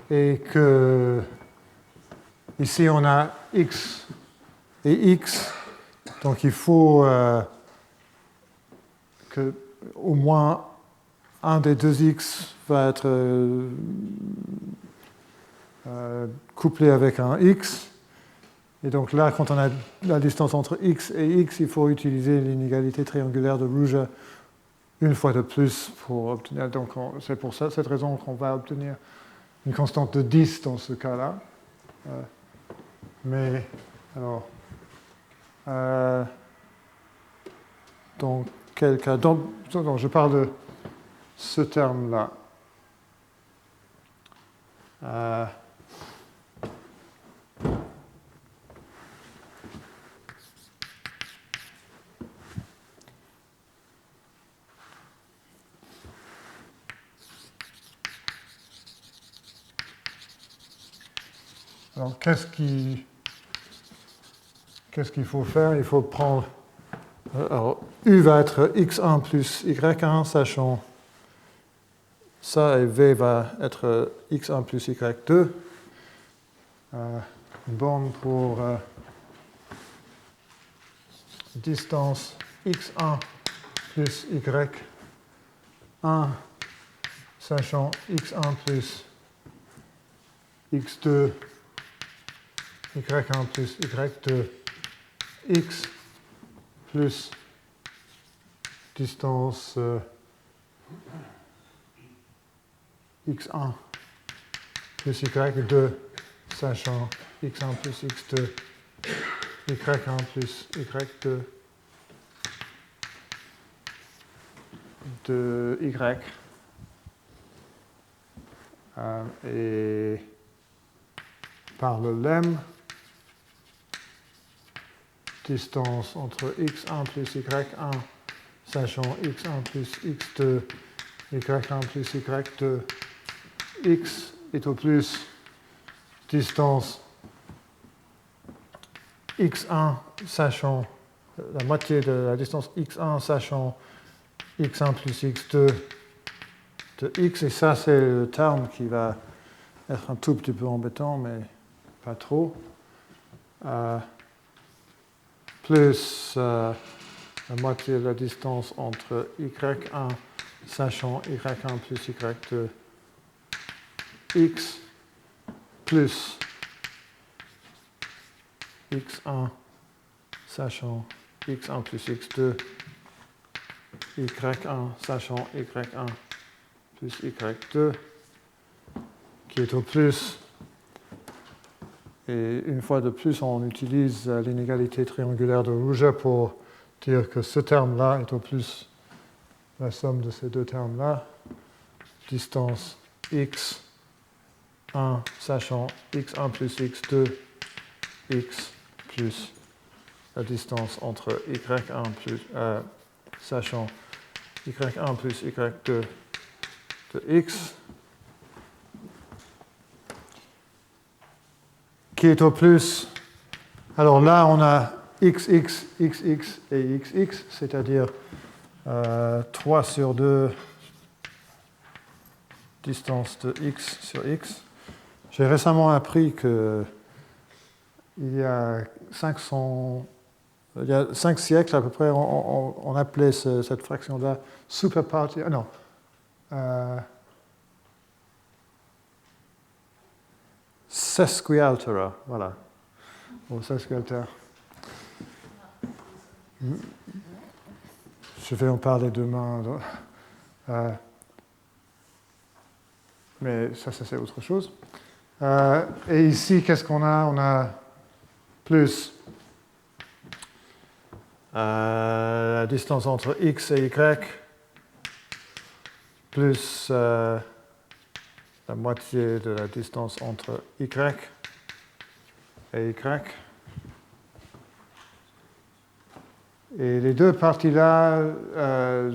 est que ici on a x et x, donc il faut que au moins un des deux x va être couplé avec un x. Et donc là, quand on a la distance entre x et x, il faut utiliser l'inégalité triangulaire de Ruja une fois de plus pour obtenir. Donc c'est pour cette raison qu'on va obtenir une constante de 10 dans ce cas-là. Mais alors, dans quel cas donc, je parle de ce terme-là. Alors, qu'est-ce qu'il faut faire? Il faut prendre... Alors, U va être x1 plus y1, sachant ça, et V va être x1 plus y2. Une borne pour distance x1 plus y1, sachant x1 plus x2, y1 plus y2, x plus distance x1 plus y2, sachant x1 plus x2, y1 plus y2 de y. Et par le lemme, distance entre x1 plus y1, sachant x1 plus x2, y1 plus y2, x est au plus distance x1, sachant la moitié de la distance x1, sachant x1 plus x2 de x, et ça c'est le terme qui va être un tout petit peu embêtant, mais pas trop. Plus la moitié de la distance entre y1, sachant y1 plus y2 x plus x1 sachant x1 plus x2, y1 sachant y1 plus y2, qui est au plus. Et une fois de plus, on utilise l'inégalité triangulaire de Rouget pour dire que ce terme-là est au plus la somme de ces deux termes-là. Distance x1 sachant x1 plus x2, x plus la distance entre y1 plus, sachant y1 plus y2 de x, qui est au plus. Alors là, on a xx, xx et xx, c'est-à-dire 3 sur 2 distance de x sur x. J'ai récemment appris que il y a 5 siècles à peu près, on appelait cette fraction-là superparti. Non. Sesquialtera, voilà. Bon, sesquialtera. Je vais en parler demain. Mais ça c'est autre chose. Et ici, qu'est-ce qu'on a? On a plus la distance entre x et y, plus la moitié de la distance entre y et y. Et les deux parties-là,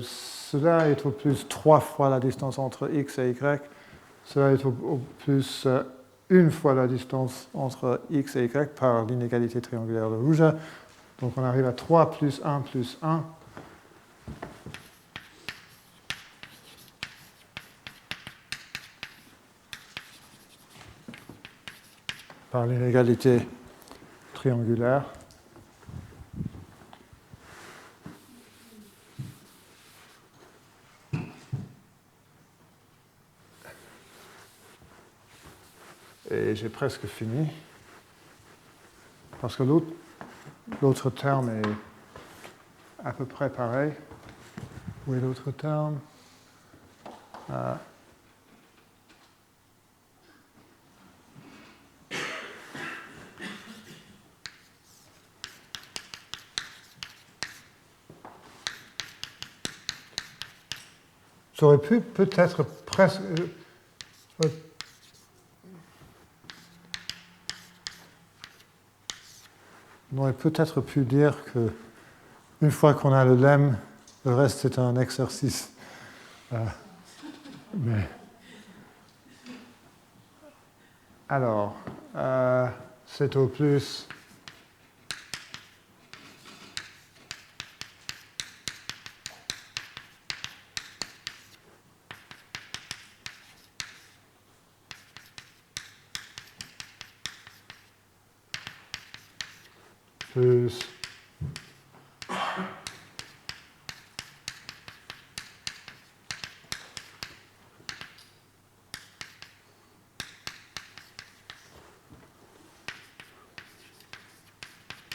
cela est au plus 3 fois la distance entre x et y. Cela est au plus 1 fois la distance entre x et y par l'inégalité triangulaire de Rouget. Donc on arrive à 3 plus 1 plus 1. Par l'inégalité triangulaire. Et j'ai presque fini. Parce que l'autre terme est à peu près pareil. Où est l'autre terme? J'aurais pu peut-être presque... On aurait peut-être pu dire que une fois qu'on a le lemme, le reste c'est un exercice. Mais... Alors, c'est au plus... plus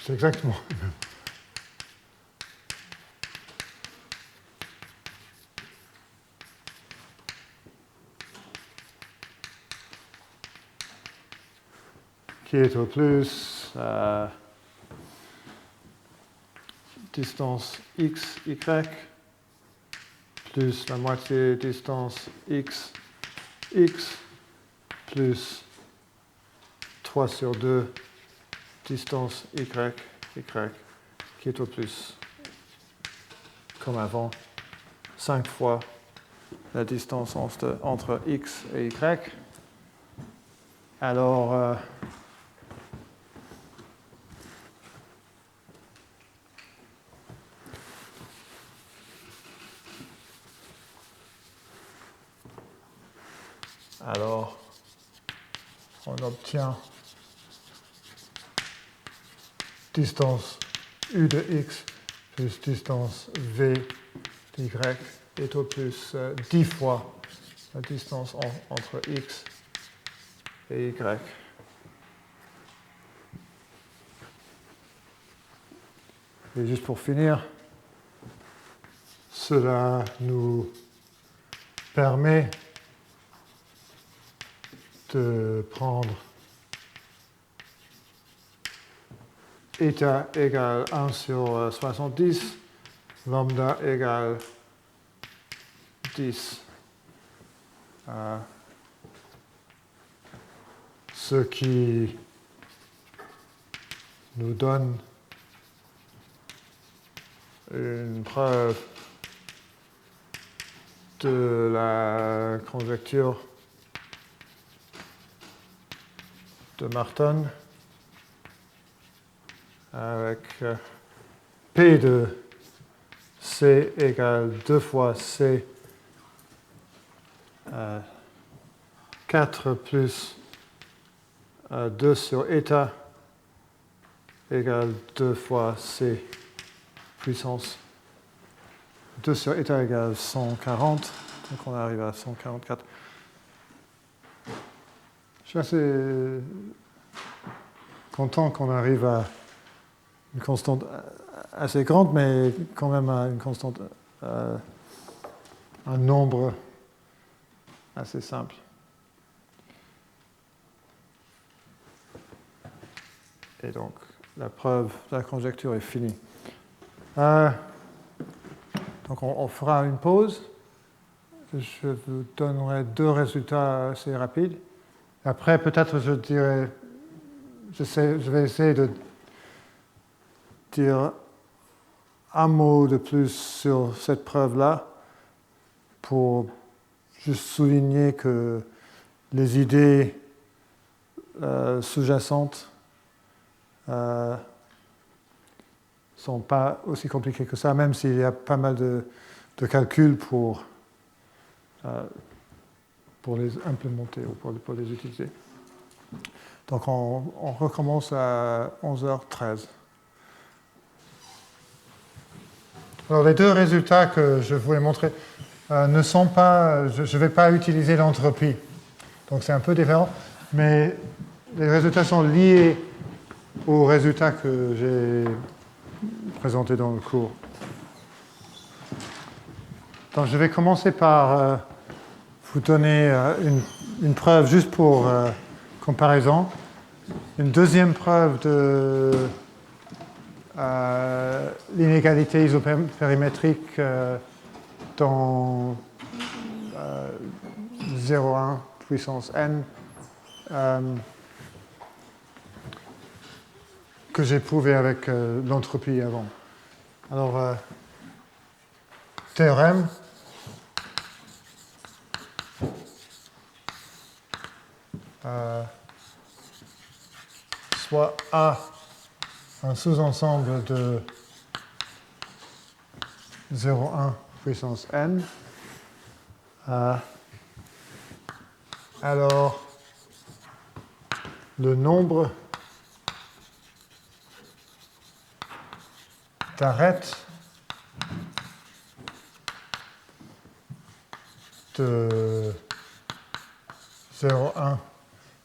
c'est exactement le même. Qui est au plus distance x, y, plus la moitié distance x, x, plus 3 sur 2 distance y, y, qui est au plus, comme avant, 5 fois la distance entre x et y. Alors, on obtient distance u de x plus distance v de y est au plus 10 fois la distance entre x et y. Et juste pour finir, cela nous permet de prendre eta égale 1 sur 70, lambda égale 10. Ce qui nous donne une preuve de la conjecture de Martin avec P de C égale 2 fois C 4 plus 2 sur eta égale 2 fois C puissance 2 sur eta égale 140, donc on arrive à 144. Je suis assez content qu'on arrive à une constante assez grande, mais quand même à une constante, un nombre assez simple. Et donc, la preuve de la conjecture est finie. Donc, on fera une pause. Je vous donnerai 2 résultats assez rapides. Après, peut-être, je vais essayer de dire un mot de plus sur cette preuve-là pour juste souligner que les idées sous-jacentes ne sont pas aussi compliquées que ça, même s'il y a pas mal de calculs pour les implémenter ou pour les utiliser. Donc on recommence à 11h13. Alors les 2 résultats que je voulais montrer ne sont pas, je ne vais pas utiliser l'entropie, donc c'est un peu différent, mais les résultats sont liés aux résultats que j'ai présentés dans le cours. Donc je vais commencer par vous donner une preuve juste pour comparaison. Une deuxième preuve de l'inégalité isopérimétrique dans 0,1 puissance n que j'ai prouvé avec l'entropie avant. Alors, théorème. Soit A, un sous-ensemble de 0,1 puissance n. Alors, le nombre d'arêtes de 0,1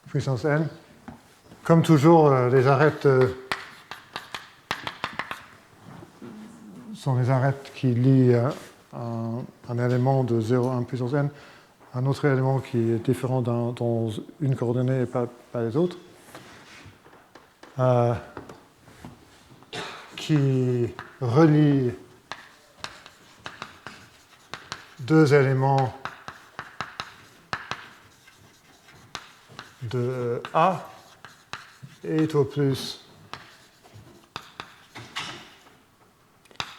puissance n. Comme toujours, les arêtes sont les arêtes qui lient un élément de 0,1 puissance n à un autre élément qui est différent dans une coordonnée et pas les autres, qui relie 2 éléments de A est au plus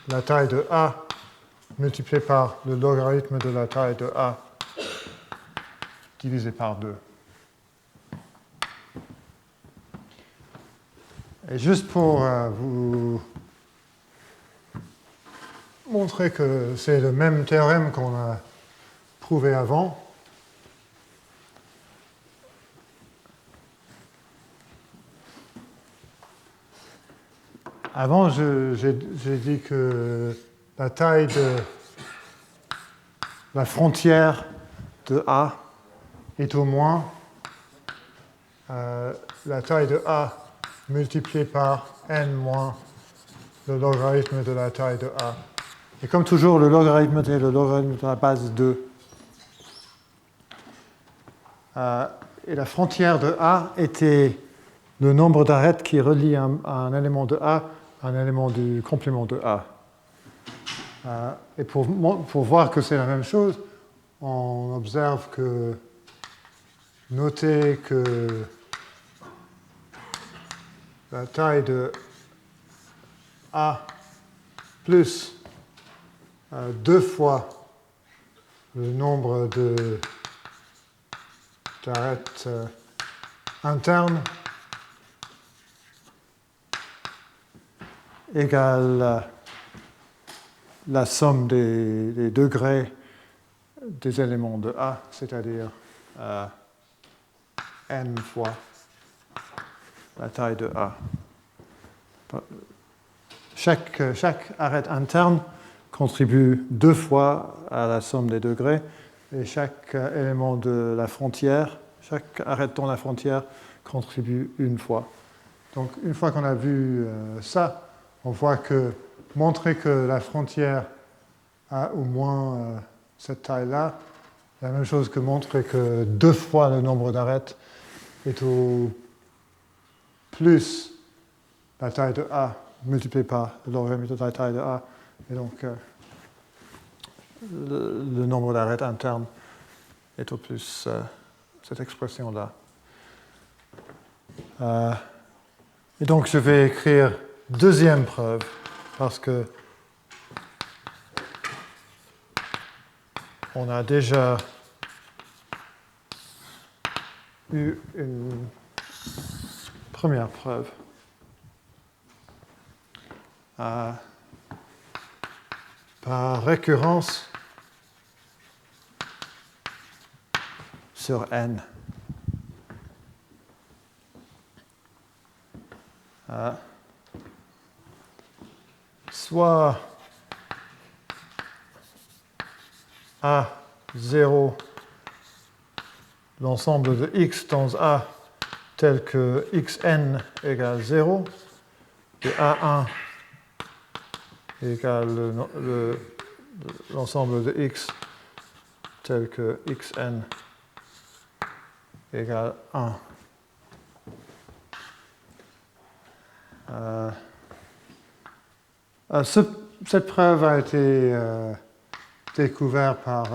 la taille de A multiplié par le logarithme de la taille de A divisé par 2. Et juste pour vous montrer que c'est le même théorème qu'on a prouvé avant, avant, j'ai dit que la taille de la frontière de A est au moins la taille de A multipliée par n moins le logarithme de la taille de A. Et comme toujours, le logarithme est le logarithme de la base 2. Et la frontière de A était le nombre d'arêtes qui relie un élément de A à un élément du complément de A. Et pour voir que c'est la même chose, on observe que, notez que la taille de A plus 2 fois le nombre d'arêtes internes égale la somme des degrés des éléments de A, c'est-à-dire n fois la taille de A. Chaque arête interne contribue 2 fois à la somme des degrés et chaque élément de la frontière, chaque arête dans la frontière contribue 1 fois. Donc une fois qu'on a vu ça, on voit que montrer que la frontière a au moins cette taille-là, c'est la même chose que montrer que 2 fois le nombre d'arêtes est au plus la taille de A multiplié par le logarithme de la taille de A. Et donc, le nombre d'arêtes internes est au plus cette expression-là. Et donc, je vais écrire deuxième preuve, parce que on a déjà eu une première preuve. Par récurrence sur n. Soit A0, l'ensemble de x dans A tel que xn égale 0, et A1 égale l'ensemble de x tel que xn égale 1. Cette preuve a été découverte par...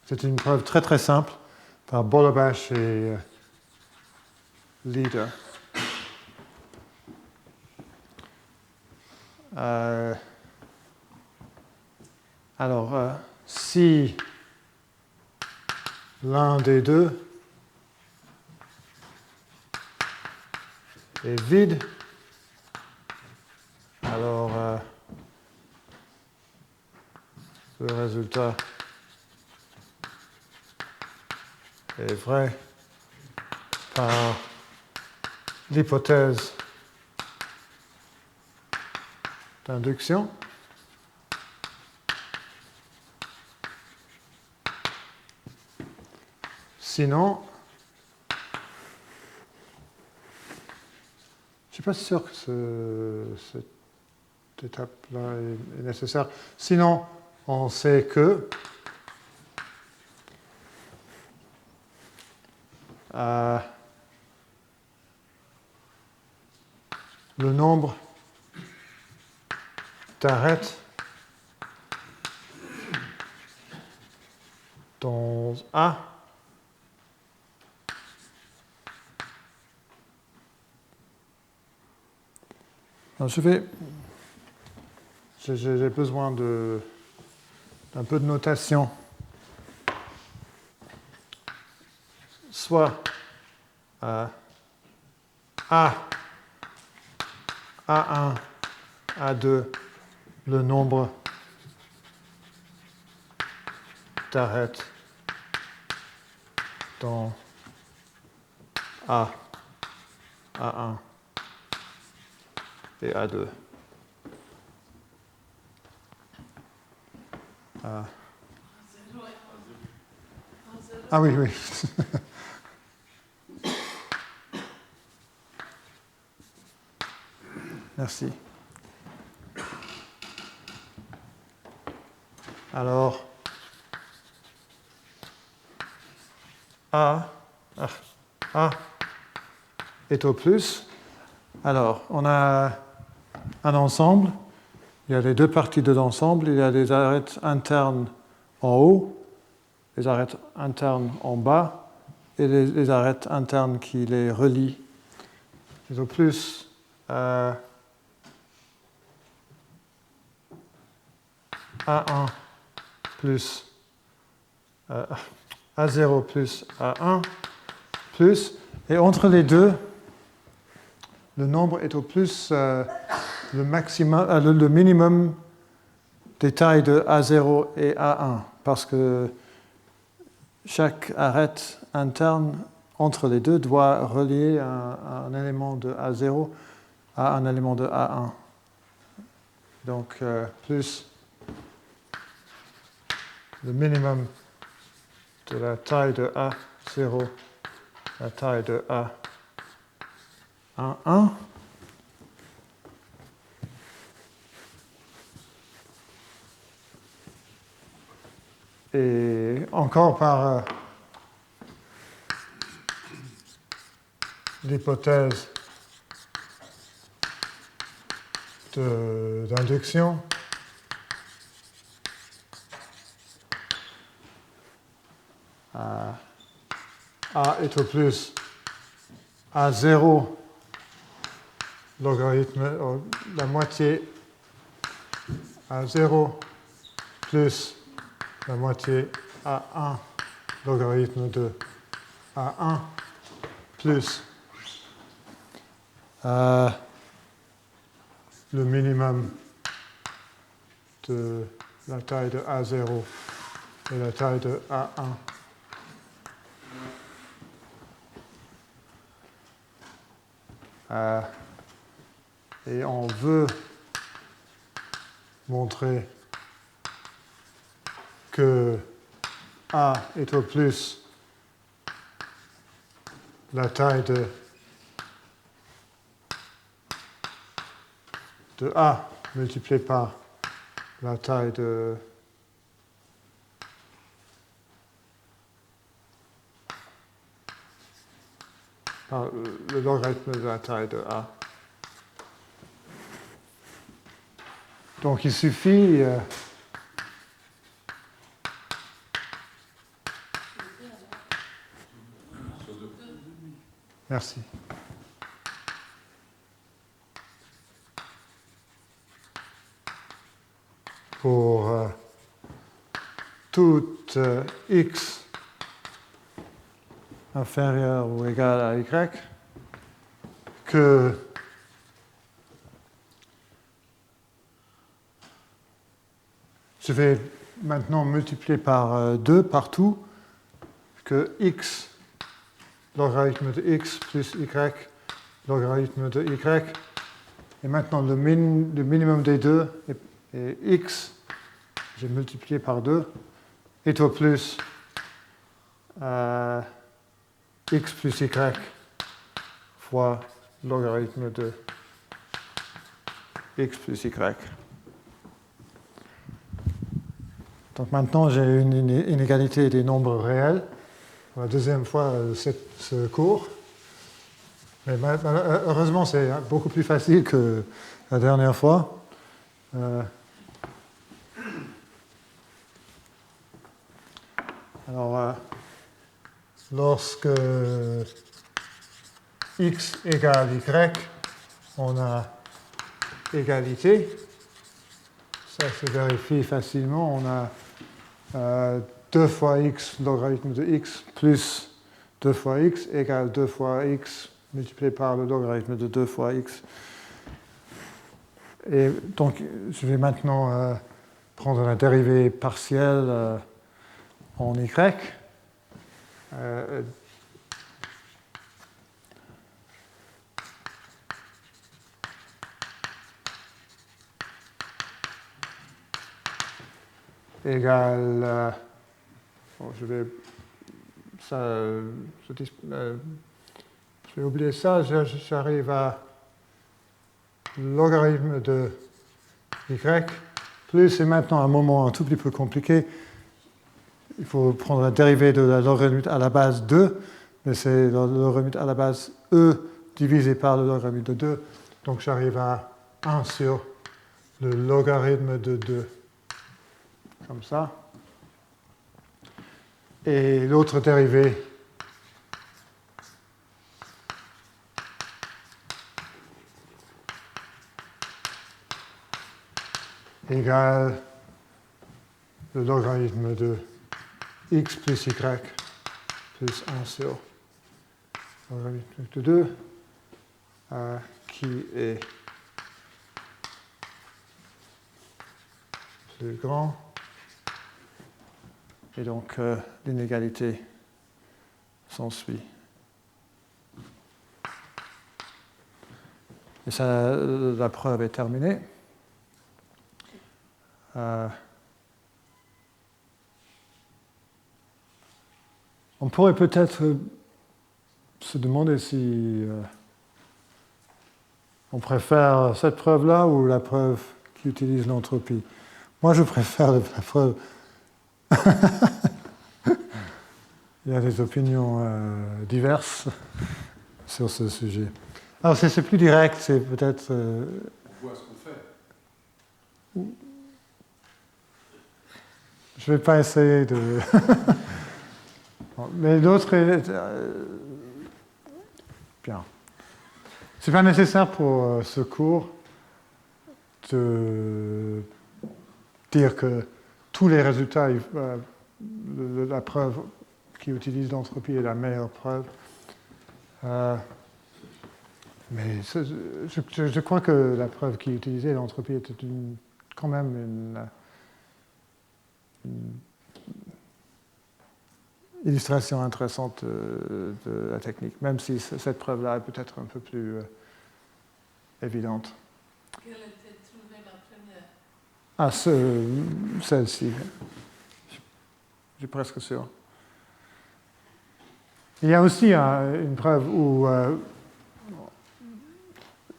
c'est une preuve très très simple par Bolobash et Leader. Alors, si l'un des deux est vide, alors le résultat est vrai par l'hypothèse d'induction. Sinon, je ne suis pas sûr que cette étape-là est nécessaire. Sinon, on sait que le nombre d'arêtes dans A alors j'ai besoin d'un peu de notation. Soit A1, A2, le nombre d'arêtes dans A, A1 et A2. Ah oui, oui. Merci. Alors, A est au plus. Alors, on a un ensemble. Il y a les deux parties de l'ensemble. Il y a des arêtes internes en haut, les arêtes internes en bas et les arêtes internes qui les relient. Les au plus A1 plus A0 plus A1 plus, et entre les deux, le nombre est au plus le minimum des tailles de A0 et A1, parce que chaque arête interne entre les deux doit relier un élément de A0 à un élément de A1. Donc, plus le minimum de la taille de A0, la taille de A1. Et encore par l'hypothèse d'induction, A est au plus A0 logarithme, la moitié A0 plus la moitié A1 logarithme de A1 plus le minimum de la taille de A0 et la taille de A1. Et on veut montrer que A est au plus la taille de A multiplié par la taille de par le logarithme de la taille de A. Donc il suffit merci. Pour toute x inférieur ou égal à y, que je vais maintenant multiplier par 2 partout, que x logarithme de x plus y logarithme de y, et maintenant le minimum des deux est x, j'ai multiplié par 2, est au plus x plus y fois logarithme de x plus y. Donc maintenant j'ai une inégalité des nombres réels pour la deuxième fois ce cours. Mais heureusement c'est beaucoup plus facile que la dernière fois. Alors lorsque x égale y, on a égalité. Ça se vérifie facilement. On a 2 fois x logarithme de x plus 2 fois x égale 2 fois x multiplié par le logarithme de 2 fois x. Et donc, je vais maintenant prendre la dérivée partielle en y. Égale, bon, je vais oublier ça, j'arrive à logarithme de y plus, et maintenant un moment un tout petit peu compliqué, il faut prendre la dérivée de la logarithme à la base 2, mais c'est le logarithme à la base e divisé par le logarithme de 2, donc j'arrive à 1 sur le logarithme de 2, comme ça. Et l'autre dérivée égale le logarithme de x plus y plus 1 sur le logarithme de 2, qui est plus grand. Et donc, l'inégalité s'ensuit. Et ça, la preuve est terminée. On pourrait peut-être se demander si on préfère cette preuve-là ou la preuve qui utilise l'entropie. Moi, je préfère la preuve. Il y a des opinions diverses sur ce sujet. Alors, c'est plus direct, c'est peut-être. On voit ce qu'on fait. Je ne vais pas essayer de. Mais l'autre est. Bien. Ce n'est pas nécessaire pour ce cours de dire que tous les résultats, la preuve qui utilise l'entropie est la meilleure preuve. Mais je crois que la preuve qui utilisait l'entropie était quand même une illustration intéressante de la technique, même si cette preuve-là est peut-être un peu plus évidente. Quelle était trouvée la première? Ah, celle-ci. Je suis presque sûr. Il y a aussi une preuve où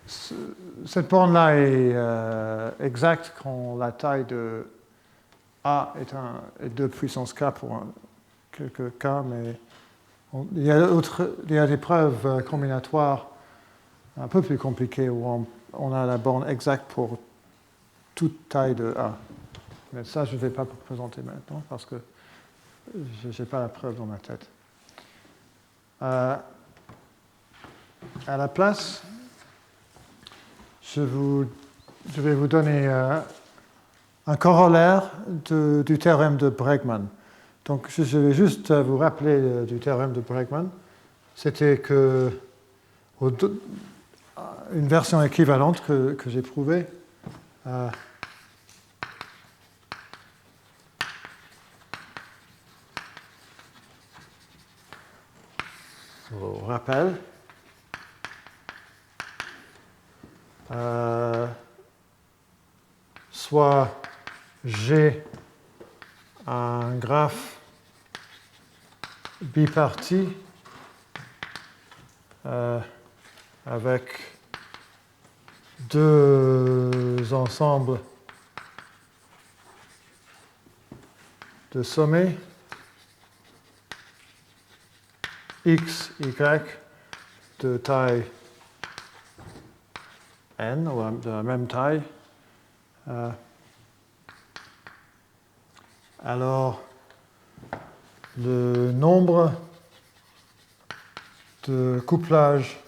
cette borne-là est exacte quand la taille de A est 2 puissance k pour quelques cas, mais il y a des preuves combinatoires un peu plus compliquées où on a la borne exacte pour toute taille de A. Mais ça, je ne vais pas vous présenter maintenant parce que je n'ai pas la preuve dans ma tête. À la place, je vais vous donner un corollaire du théorème de Bregman. Donc, je vais juste vous rappeler du théorème de Bregman. C'était que une version équivalente que j'ai prouvée. Au rappel. Soit G un graphe biparti avec deux ensembles de sommets x, y de taille n, ou de la même taille. Alors, le nombre de couplages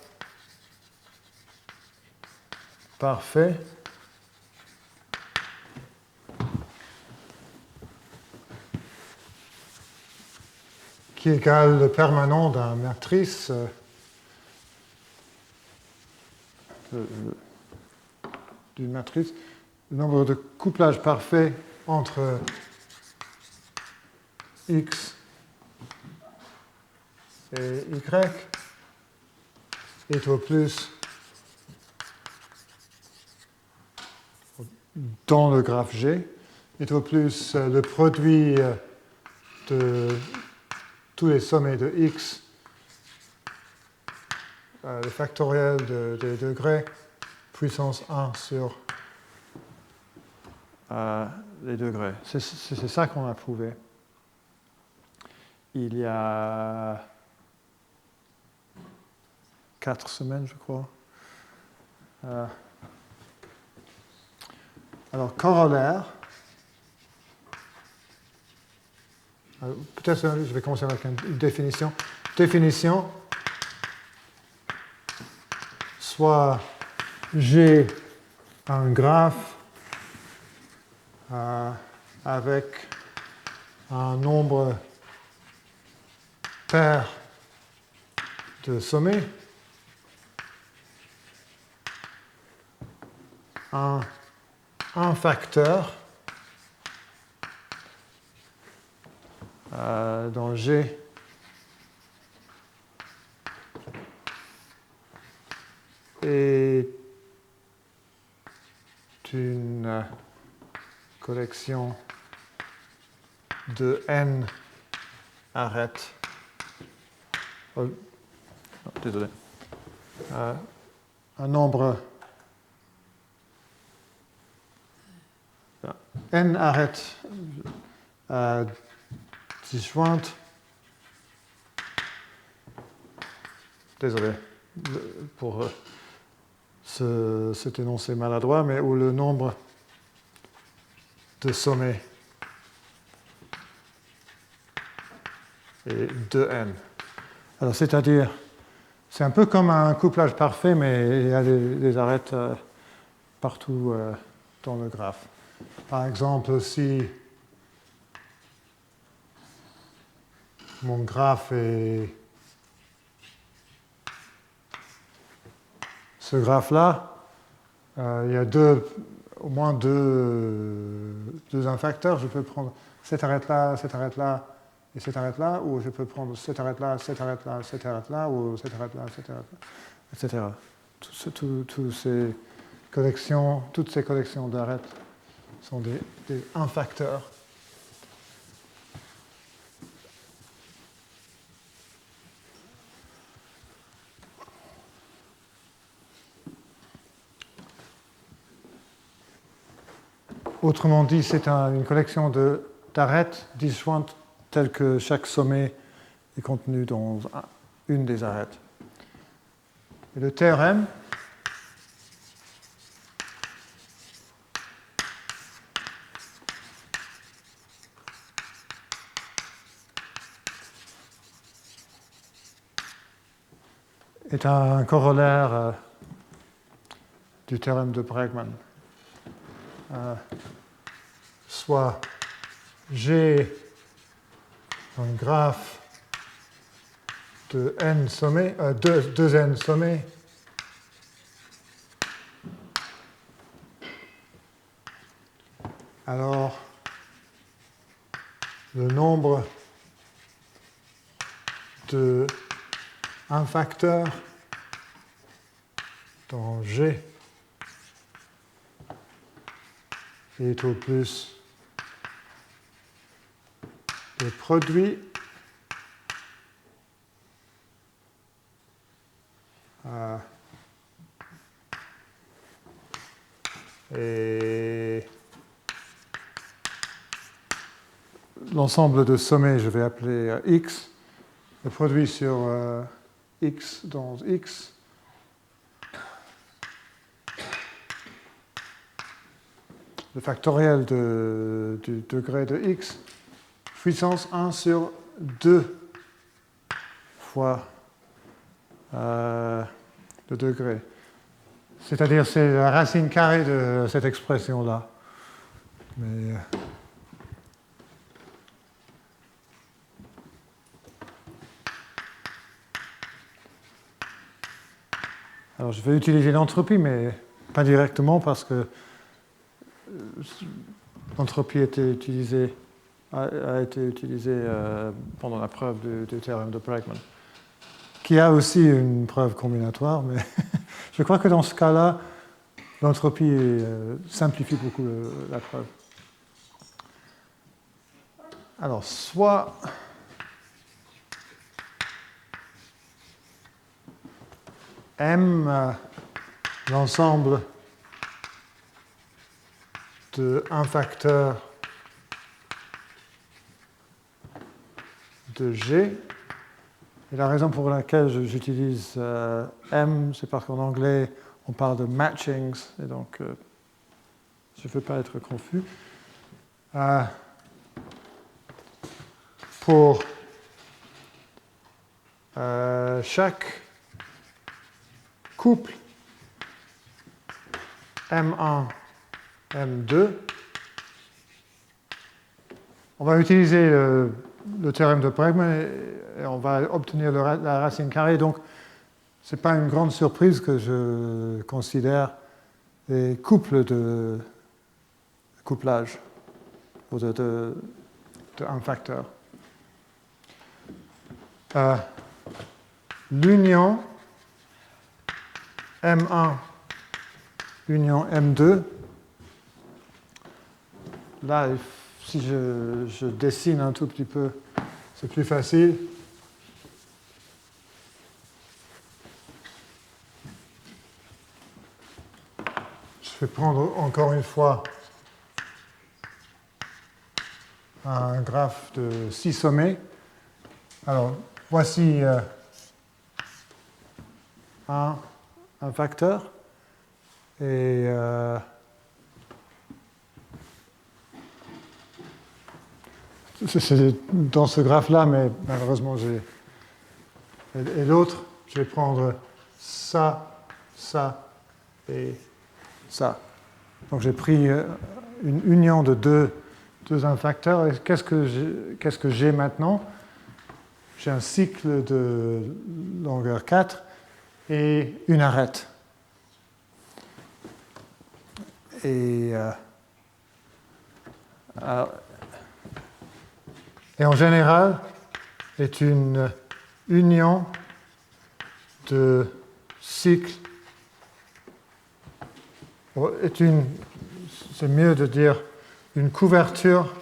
parfaits qui égale le permanent d'un matrice d'une matrice, le nombre de couplages parfaits entre x et y est au plus dans le graphe G, est au plus le produit de tous les sommets de x, le factoriel des degrés, puissance 1 sur les degrés. C'est ça qu'on a prouvé. Il y a 4 semaines, je crois. Alors, corollaire. Peut-être je vais commencer avec une définition. Définition, soit j'ai un graphe avec un nombre pair de sommets, un facteur dans G est une collection de n arêtes. Oh, non, désolé. Un nombre n arêtes disjointes. Désolé pour cet énoncé maladroit, mais où le nombre de sommets est 2n. Alors, c'est-à-dire, c'est un peu comme un couplage parfait, mais il y a des arêtes partout dans le graphe. Par exemple, si mon graphe est ce graphe-là, il y a au moins deux infacteurs. Je peux prendre cette arête-là et cette arête-là, ou je peux prendre cette arête-là, cette arête-là, cette arête-là, ou cette arête-là, cette arête-là, etc. Toutes ces collections d'arêtes sont des infacteurs. Autrement dit, c'est une collection d'arêtes disjointes telles que chaque sommet est contenu dans une des arêtes. Et le théorème est un corollaire du théorème de Bregman. Soit j'ai un graphe de n sommets, 2n sommets, alors le nombre de infacteurs dans G est au plus le produit et l'ensemble de sommets, je vais appeler x, le produit sur x dans x, le factoriel du degré de x, puissance 1 sur 2 fois le degré. C'est-à-dire, c'est la racine carrée de cette expression-là. Mais alors, je vais utiliser l'entropie, mais pas directement parce que l'entropie a été utilisée pendant la preuve du théorème de Bregman, qui a aussi une preuve combinatoire, mais je crois que dans ce cas-là, l'entropie simplifie beaucoup la preuve. Alors, soit M l'ensemble de un facteur de G. Et la raison pour laquelle j'utilise M, c'est parce qu'en anglais, on parle de matchings, et donc je ne veux pas être confus. Pour chaque couple M1, M2, on va utiliser le théorème de Bregman et on va obtenir la racine carrée. Donc, ce n'est pas une grande surprise que je considère les couples de couplage ou de un facteur. L'union M1 union M2, là, si je dessine un tout petit peu, c'est plus facile. Je vais prendre encore une fois un graphe de 6 sommets. Alors, voici un facteur. Et c'est dans ce graphe-là, mais malheureusement, et l'autre, je vais prendre ça, ça et ça. Donc j'ai pris une union de deux infacteurs. Et qu'est-ce que j'ai maintenant? J'ai un cycle de longueur 4 et une arête. Et en général, est une union de cycles. C'est mieux de dire une couverture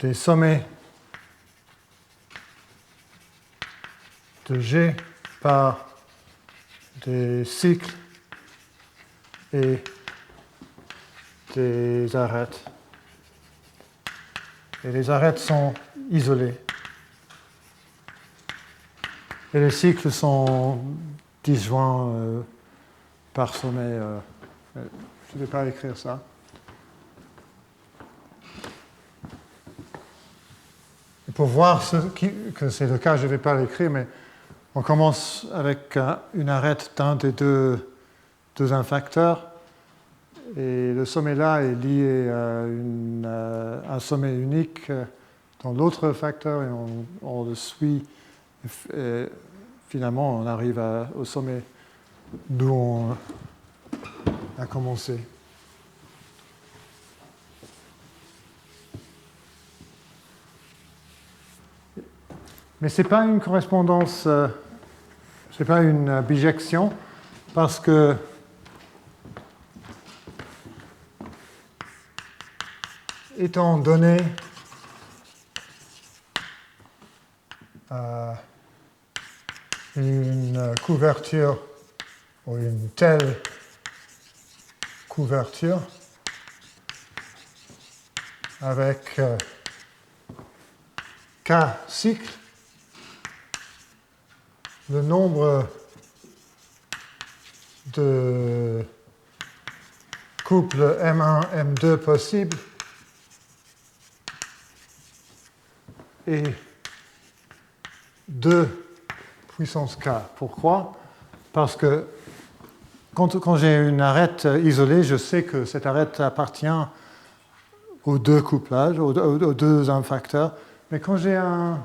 des sommets de G par des cycles et des arêtes. Et les arêtes sont isolées. Et les cycles sont disjoints par sommet. Je ne vais pas écrire ça. Et pour voir que c'est le cas, je ne vais pas l'écrire, mais on commence avec une arête d'un des deux infacteurs. Et le sommet là est lié à un sommet unique dans l'autre facteur et on le suit. Et finalement, on arrive au sommet d'où on a commencé. Mais ce n'est pas une correspondance, ce n'est pas une bijection, parce que étant donné une couverture ou une telle couverture avec K cycles, le nombre de couples M1, M2 possibles est 2 puissance K. Pourquoi? Parce que quand j'ai une arête isolée, je sais que cette arête appartient aux deux couplages, aux deux infacteurs. Mais quand j'ai un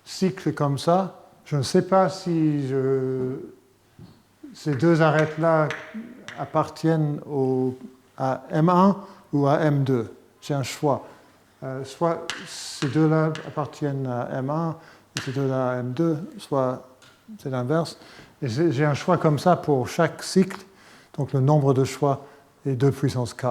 cycle comme ça, je ne sais pas si ces deux arêtes-là appartiennent à M1 ou à M2. J'ai un choix. Soit ces deux-là appartiennent à M1 et ces deux-là à M2, soit c'est l'inverse. Et j'ai un choix comme ça pour chaque cycle. Donc le nombre de choix est 2 puissance K.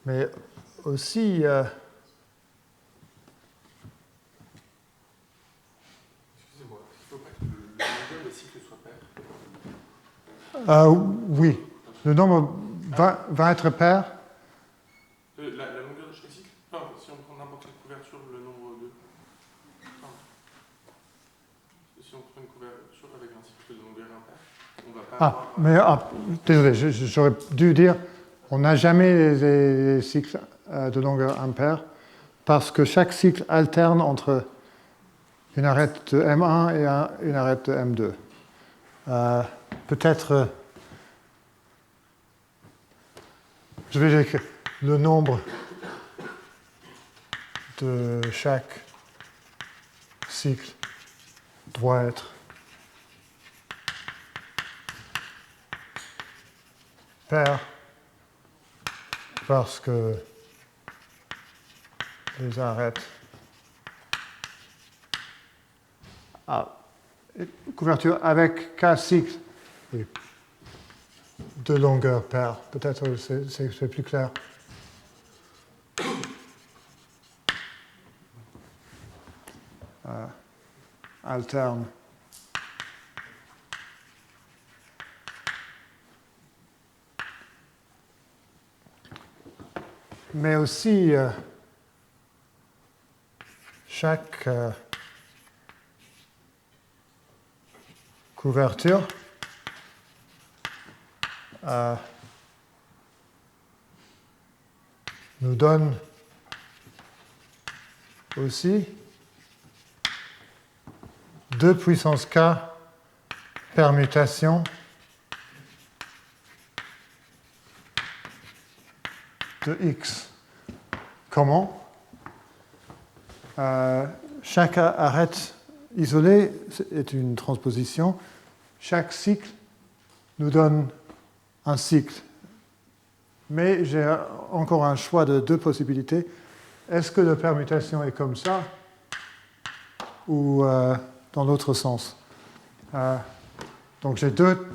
Mais aussi, Excusez-moi, il ne faut pas que le nombre de cycles soit pair. oui, le nombre va être pair. La longueur de chaque cycle? Enfin, si on prend n'importe quelle couverture, le nombre de... Enfin, si on prend une couverture avec un cycle de longueur impair, on va pas avoir... Désolé, j'aurais dû dire, on n'a jamais des cycles de longueur impair parce que chaque cycle alterne entre une arête de M1 et une arête de M2. Peut-être, je vais écrire le nombre de chaque cycle doit être pair parce que les arêtes couverture avec K cycles de longueur pair. Peut-être c'est plus clair. Alterne. Mais aussi, chaque couverture nous donne aussi 2 puissance k permutations de x. Comment? Chaque arête isolée est une transposition. Chaque cycle nous donne un cycle. Mais j'ai encore un choix de 2 possibilités. Est-ce que la permutation est comme ça ou dans l'autre sens? Donc j'ai 2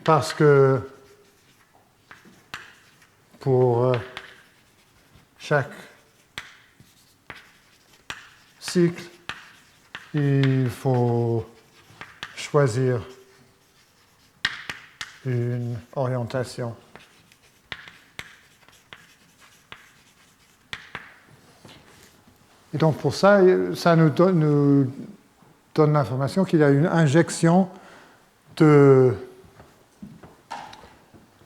parce que pour chaque cycle, il faut choisir une orientation. Et donc pour ça, ça nous donne l'information qu'il y a une injection de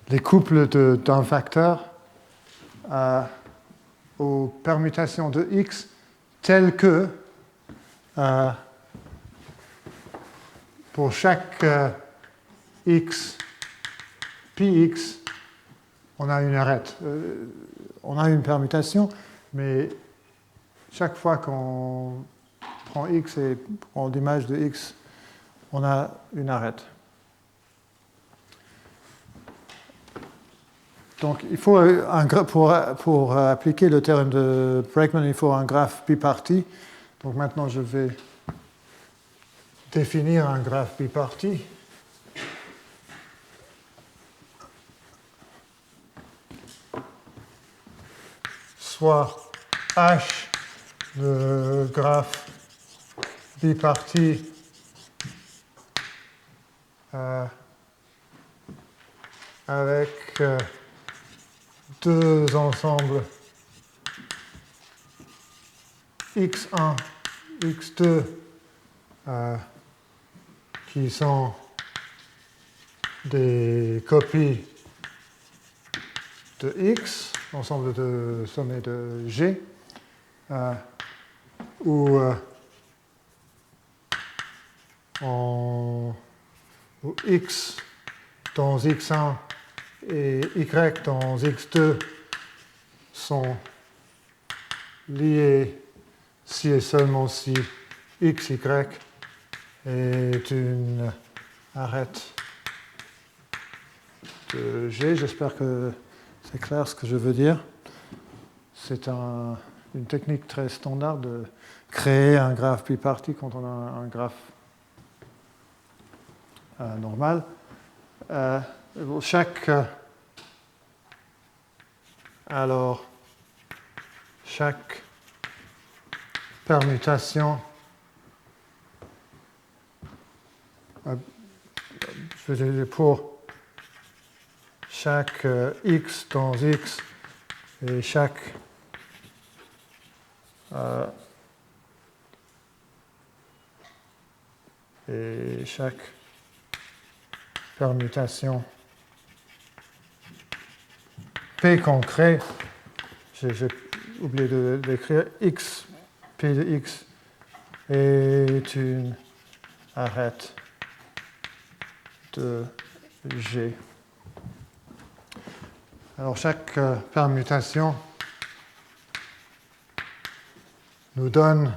les couples d'un facteur aux permutations de x telles que pour chaque x, px, on a une arête. On a une permutation, mais chaque fois qu'on prend x et prend l'image de x, on a une arête. Donc, il faut pour appliquer le théorème de Bregman, il faut un graphe biparti. Donc maintenant, je vais définir un graphe biparti. Soit H, le graphe biparti avec 2 ensembles x1, x2 qui sont des copies de x, ensemble de sommets de G, où x dans x1 et y dans x2 sont liés si et seulement si x, y est une arête de G. J'espère que c'est clair ce que je veux dire. C'est une technique très standard de créer un graphe biparti quand on a un graphe normal. Chaque alors chaque permutation, je veux dire pour chaque x dans x et chaque permutation P concret, j'ai oublié d'écrire x, P de x est une arête de G. Alors chaque permutation nous donne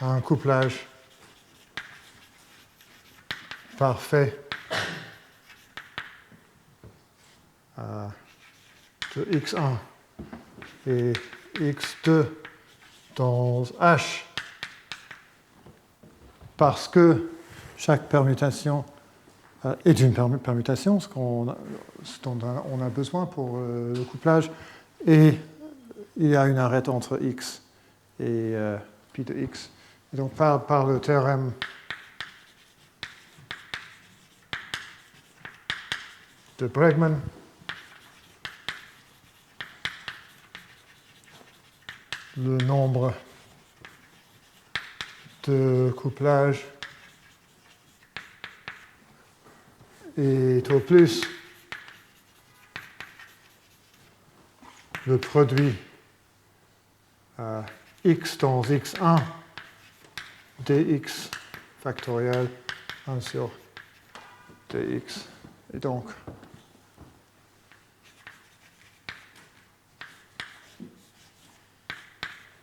un couplage parfait de x1 et x2 dans H parce que chaque permutation est une permutation, ce dont on a besoin pour le couplage, et il y a une arête entre x et pi de x. Et donc par le théorème de Bregman, le nombre de couplage est au plus le produit x dans x1 dx factoriel 1 sur dx. Et donc,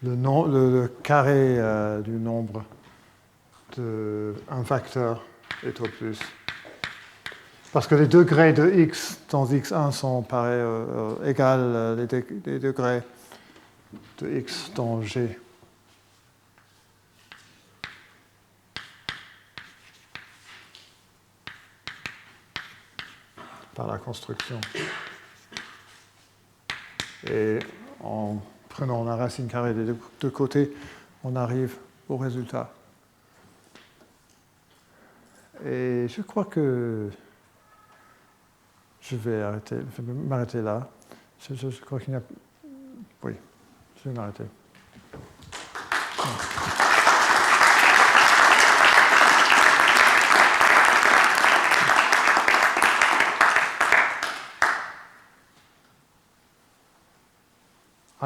le carré du nombre d'un facteur est au plus. Parce que les degrés de x dans x1 sont pareils, égales les degrés de x dans g. Par la construction. Et en prenant la racine carrée des deux côtés, on arrive au résultat. Et je crois que je vais m'arrêter là. Je crois qu'il n'y a... Oui, je vais m'arrêter.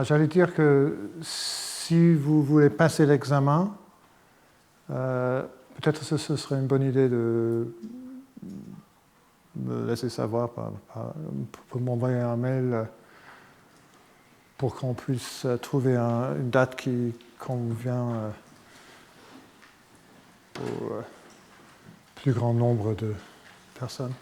J'allais dire que si vous voulez passer l'examen, peut-être que ce serait une bonne idée de me laisser savoir, pour m'envoyer un mail pour qu'on puisse trouver une date qui convient au plus grand nombre de personnes.